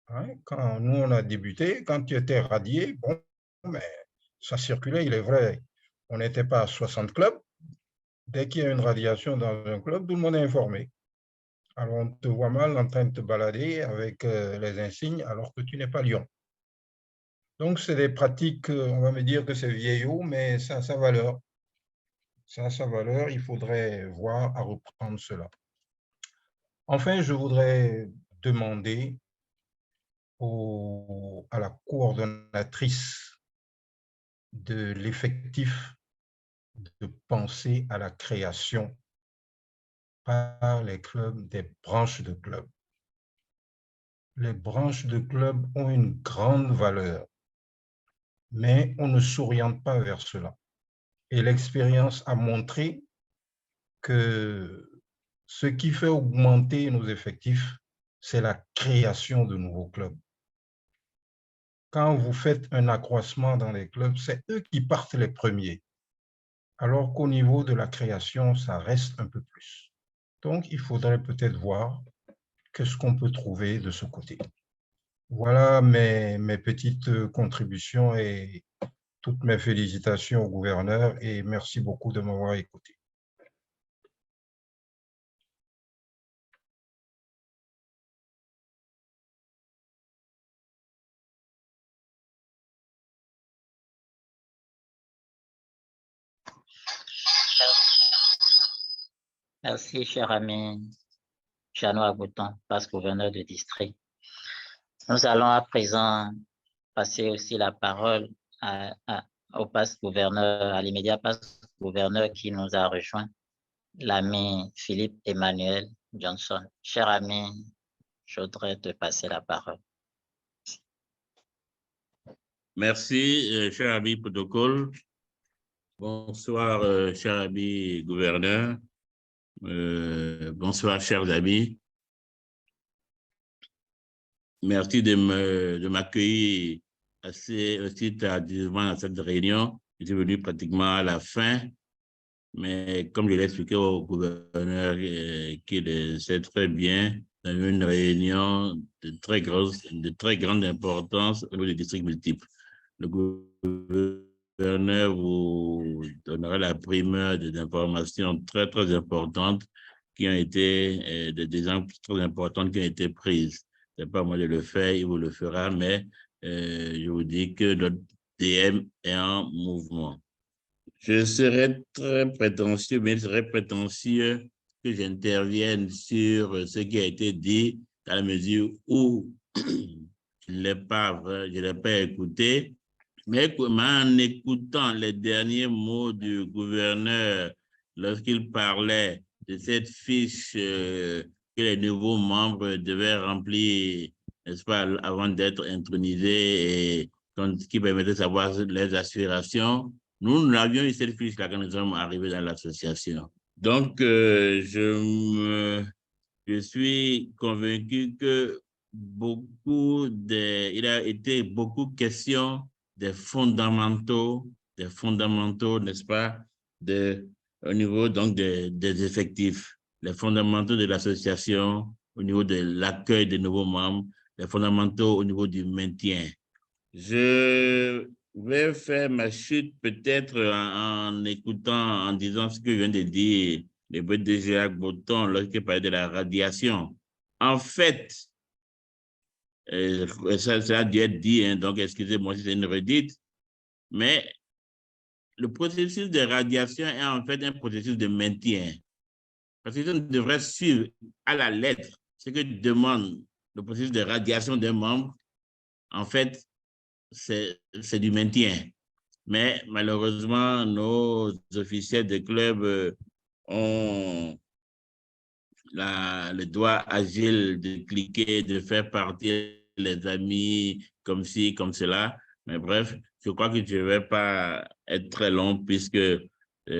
Hein, quand nous, on a débuté, quand tu étais radié, bon, mais ça circulait, il est vrai. On n'était pas à 60 clubs. Dès qu'il y a une radiation dans un club, tout le monde est informé. Alors, on te voit mal en train de te balader avec les insignes alors que tu n'es pas lion. Donc, c'est des pratiques, on va me dire que c'est vieillot, mais ça a sa valeur. Ça a sa valeur, il faudrait voir à reprendre cela. Enfin, je voudrais demander à la coordonnatrice de l'effectif de penser à la création par les clubs des branches de clubs. Les branches de clubs ont une grande valeur, mais on ne s'oriente pas vers cela. Et l'expérience a montré que ce qui fait augmenter nos effectifs, c'est la création de nouveaux clubs. Quand vous faites un accroissement dans les clubs, c'est eux qui partent les premiers, alors qu'au niveau de la création, ça reste un peu plus. Donc, il faudrait peut-être voir qu'est-ce qu'on peut trouver de ce côté. Voilà mes petites contributions et toutes mes félicitations au gouverneur et merci beaucoup de m'avoir écouté. Merci, cher ami Jeannot Agouton, passe-gouverneur de district. Nous allons à présent passer aussi la parole au passe-gouverneur, à l'immédiat passe-gouverneur qui nous a rejoint, l'ami Philippe Emmanuel Johnson. Cher ami, je voudrais te passer la parole. Merci, cher ami protocole. Bonsoir, cher ami gouverneur. Bonsoir, chers amis. Merci de m'accueillir aussi tardivement à cette réunion. Je suis venu pratiquement à la fin, mais comme je l'ai expliqué au gouverneur, qu'il sait très bien, dans une réunion de très grande importance au niveau des districts multiples. Le gouverneur vous donnera la primeur des informations très, très importantes qui ont été, des actes très importantes qui ont été prises. Ce n'est pas moi de le faire, il vous le fera, mais je vous dis que notre DM est en mouvement. Je serais très prétentieux, mais il serait prétentieux que j'intervienne sur ce qui a été dit dans la mesure où je ne l'ai pas écouté, mais en écoutant les derniers mots du gouverneur lorsqu'il parlait de cette fiche que les nouveaux membres devaient remplir, n'est-ce pas, avant d'être intronisés et qui permettait de savoir les aspirations. Nous avions eu cette fiche-là quand nous sommes arrivés dans l'association. Donc, je suis convaincu que il a été beaucoup question des fondamentaux, n'est-ce pas, au niveau donc des effectifs, les fondamentaux de l'association, au niveau de l'accueil des nouveaux membres, les fondamentaux au niveau du maintien. Je vais faire ma chute peut-être en écoutant, en disant ce que vient de dire le BDG Agouton lorsqu'il parlait de la radiation. En fait, ça a dû être dit, hein, donc excusez-moi si c'est une redite, mais le processus de radiation est en fait un processus de maintien. Parce qu'on devrait suivre à la lettre ce que demande le processus de radiation d'un membre. En fait, c'est du maintien. Mais malheureusement, nos officiels de club ont le doigt agile de cliquer, de faire partir les amis comme ci, comme cela. Mais bref, je crois que je ne vais pas être très long puisque,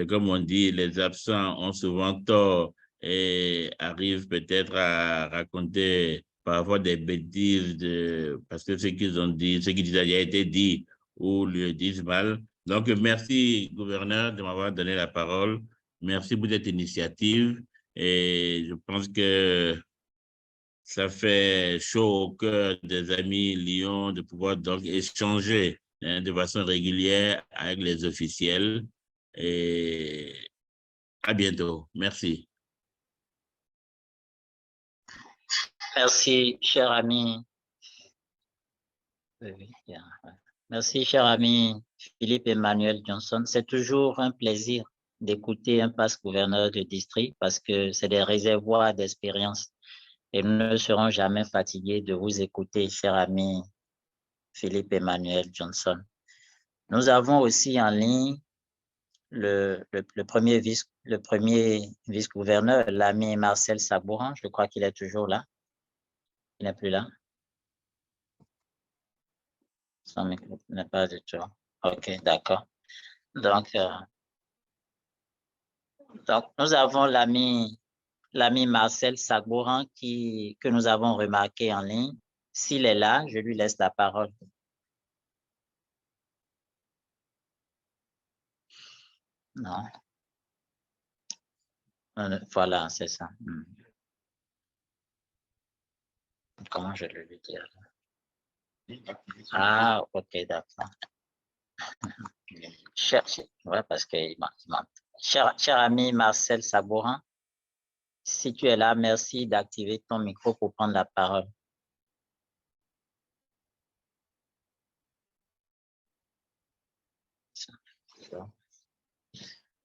comme on dit, les absents ont souvent tort et arrivent peut-être à raconter parfois des bêtises parce que ce qu'ils ont dit, ce qu'ils disent a été dit ou le disent mal. Donc, merci, gouverneur, de m'avoir donné la parole. Merci pour cette initiative. Et je pense que ça fait chaud au cœur des amis Lyon de pouvoir donc échanger de façon régulière avec les officiels. Et à bientôt. Merci. Merci, cher ami. Merci, cher ami Philippe Emmanuel Johnson. C'est toujours un plaisir d'écouter un passe-gouverneur de district parce que c'est des réservoirs d'expérience et nous ne serons jamais fatigués de vous écouter, cher ami Philippe Emmanuel Johnson. Nous avons aussi en ligne le premier vice-gouverneur, l'ami Marcel Sabourin. Je crois qu'il est toujours là. Il n'est plus là. Son micro n'est pas du tout. OK, d'accord. Donc, nous avons l'ami Marcel Sabourin que nous avons remarqué en ligne. S'il est là, je lui laisse la parole. Non. Voilà, c'est ça. Comment je vais lui dire? Ah, OK, d'accord. Ouais, parce qu'il manque. Cher ami Marcel Sabourin, si tu es là, merci d'activer ton micro pour prendre la parole.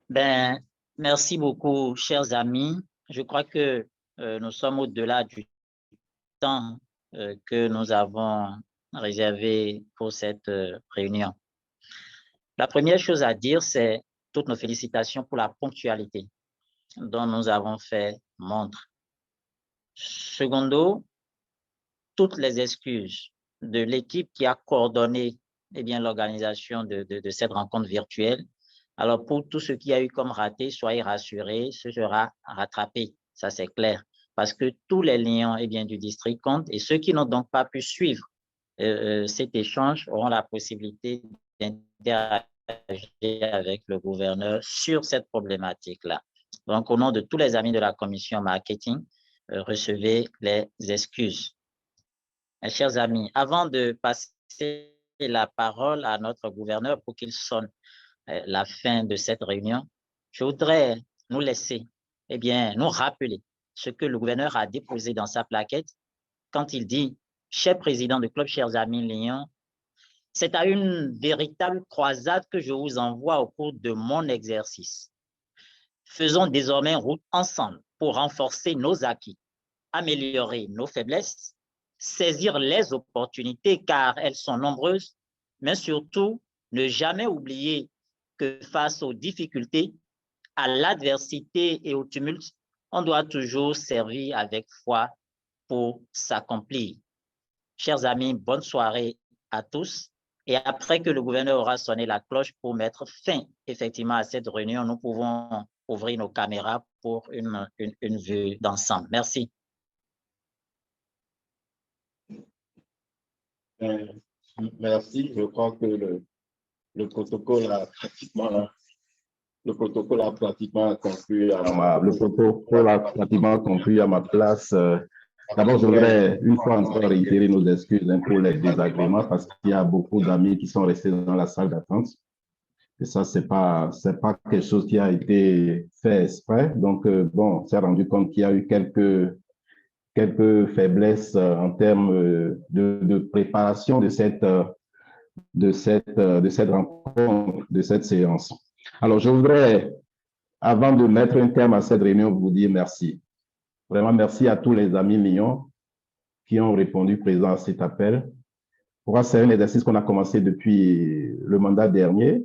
Ben, merci beaucoup, chers amis. Je crois que nous sommes au-delà du temps que nous avons réservé pour cette réunion. La première chose à dire, c'est toutes nos félicitations pour la ponctualité dont nous avons fait montre. Secondo, toutes les excuses de l'équipe qui a coordonné l'organisation de cette rencontre virtuelle. Alors, pour tout ce qui a eu comme raté, soyez rassurés, ce sera rattrapé, ça c'est clair, parce que tous les liens du district comptent et ceux qui n'ont donc pas pu suivre cet échange auront la possibilité d'interagir avec le gouverneur sur cette problématique-là. Donc, au nom de tous les amis de la commission marketing, recevez les excuses. Mes chers amis, avant de passer la parole à notre gouverneur pour qu'il sonne la fin de cette réunion, je voudrais nous laisser, nous rappeler ce que le gouverneur a déposé dans sa plaquette quand il dit « Cher président du club, chers amis Lyon, c'est à une véritable croisade que je vous envoie au cours de mon exercice. Faisons désormais route ensemble pour renforcer nos acquis, améliorer nos faiblesses, saisir les opportunités car elles sont nombreuses, mais surtout ne jamais oublier que face aux difficultés, à l'adversité et au tumulte, on doit toujours servir avec foi pour s'accomplir. Chers amis, bonne soirée à tous. Et après que le gouverneur aura sonné la cloche pour mettre fin effectivement à cette réunion, nous pouvons ouvrir nos caméras pour une vue d'ensemble. Merci. Merci. Je crois que le protocole a pratiquement conclu à ma place. D'abord, je voudrais une fois encore réitérer nos excuses pour les désagréments parce qu'il y a beaucoup d'amis qui sont restés dans la salle d'attente. Et ça, c'est pas quelque chose qui a été fait exprès. Donc, bon, on s'est rendu compte qu'il y a eu quelques faiblesses en termes de préparation de cette rencontre, de cette séance. Alors, je voudrais, avant de mettre un terme à cette réunion, vous dire merci. Vraiment, merci à tous les amis Lyon qui ont répondu présent à cet appel. Pour moi, c'est un exercice qu'on a commencé depuis le mandat dernier.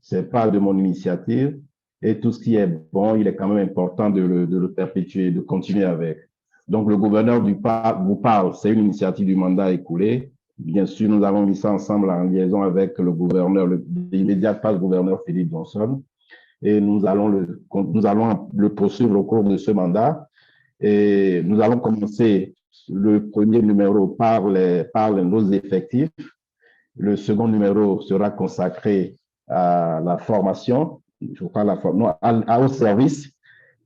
C'est pas de mon initiative. Et tout ce qui est bon, il est quand même important de le perpétuer, de continuer avec. Donc, le gouverneur vous parle, c'est une initiative du mandat écoulé. Bien sûr, nous avons mis ça ensemble en liaison avec le gouverneur, l'immédiat passe-gouverneur Philippe Johnson. Et nous allons le poursuivre au cours de ce mandat. Et nous allons commencer le premier numéro par nos effectifs. Le second numéro sera consacré à la formation, je crois au service,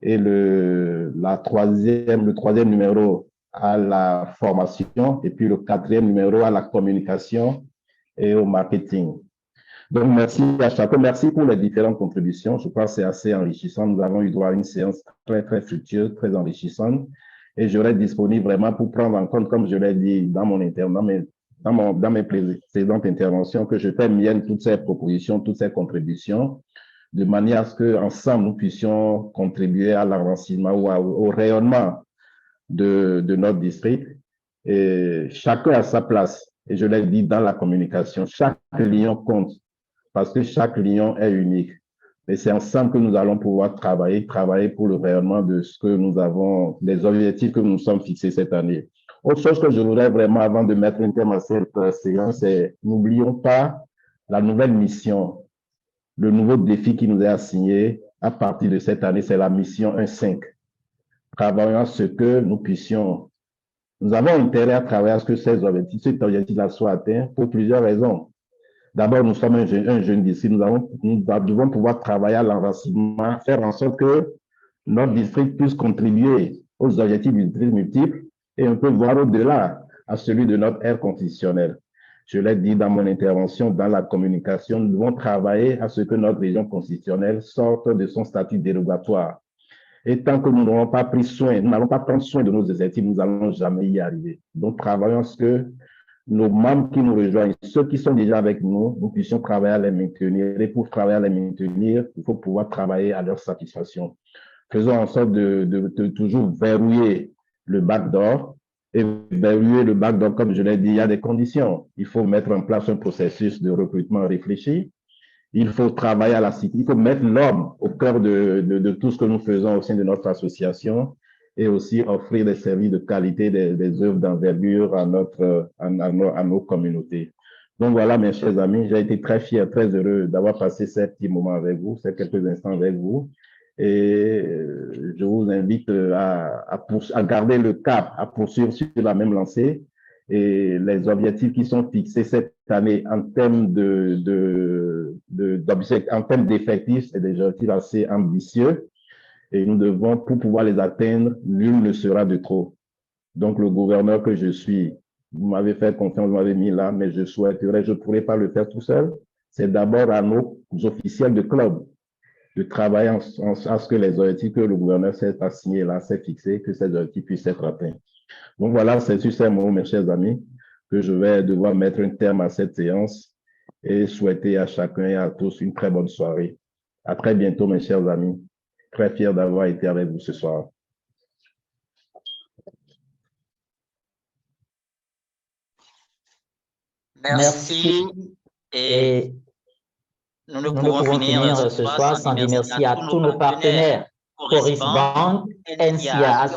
et le troisième numéro à la formation, et puis le quatrième numéro à la communication et au marketing. Donc, merci à chacun. Merci pour les différentes contributions. Je crois que c'est assez enrichissant. Nous avons eu droit à une séance très, très fructueuse, très enrichissante. Et je reste disponible vraiment pour prendre en compte, comme je l'ai dit dans mes précédentes interventions, que je fais mienne toutes ces propositions, toutes ces contributions, de manière à ce qu'ensemble, nous puissions contribuer à l'avancement ou au rayonnement de notre district. Et chacun a sa place. Et je l'ai dit dans la communication, chaque lion compte, parce que chaque lion est unique. Et c'est ensemble que nous allons pouvoir travailler pour le rayonnement de ce que nous avons, des objectifs que nous nous sommes fixés cette année. Autre chose que je voudrais vraiment, avant de mettre un thème à cette séance, c'est n'oublions pas la nouvelle mission, le nouveau défi qui nous est assigné à partir de cette année, c'est la mission 1.5. Travaillons à ce que nous puissions, nous avons intérêt à travailler à ce que cet objectif-là soit atteint pour plusieurs raisons. D'abord, nous sommes un jeune district, nous devons pouvoir travailler à l'enracinement, faire en sorte que notre district puisse contribuer aux objectifs du district multiple et on peut voir au-delà à celui de notre ère constitutionnelle. Je l'ai dit dans mon intervention, dans la communication, nous devons travailler à ce que notre région constitutionnelle sorte de son statut dérogatoire. Et tant que nous n'aurons pas pris soin, nous n'allons pas prendre soin de nos objectifs, nous n'allons jamais y arriver. Donc, travaillons à ce que nos membres qui nous rejoignent, ceux qui sont déjà avec nous, nous puissions travailler à les maintenir. Et pour travailler à les maintenir, il faut pouvoir travailler à leur satisfaction. Faisons en sorte de toujours verrouiller le backdoor. Et verrouiller le backdoor, comme je l'ai dit, il y a des conditions. Il faut mettre en place un processus de recrutement réfléchi. Il faut travailler à la cité. Il faut mettre l'homme au cœur de tout ce que nous faisons au sein de notre association et aussi offrir des services de qualité, des œuvres d'envergure à nos communautés. Donc voilà, mes chers amis, j'ai été très fier, très heureux d'avoir passé ces petits moments avec vous, ces quelques instants avec vous. Et je vous invite à garder le cap, à poursuivre sur la même lancée. Et les objectifs qui sont fixés cette année en termes d'effectifs, c'est des objectifs assez ambitieux. Et nous devons, pour pouvoir les atteindre, nul ne sera de trop. Donc, le gouverneur que je suis, vous m'avez fait confiance, vous m'avez mis là, mais je souhaiterais, je ne pourrais pas le faire tout seul. C'est d'abord à nos officiels de club de travailler à ce que les objectifs que le gouverneur s'est assigné là, s'est fixé, que ces objectifs puissent être atteints. Donc voilà, c'est sur ces mots, mes chers amis, que je vais devoir mettre un terme à cette séance et souhaiter à chacun et à tous une très bonne soirée. À très bientôt, mes chers amis. Très fier d'avoir été avec vous ce soir. Merci. Et nous ne pouvons finir ce soir sans dire merci à tous nos partenaires, Coris Bank, NCA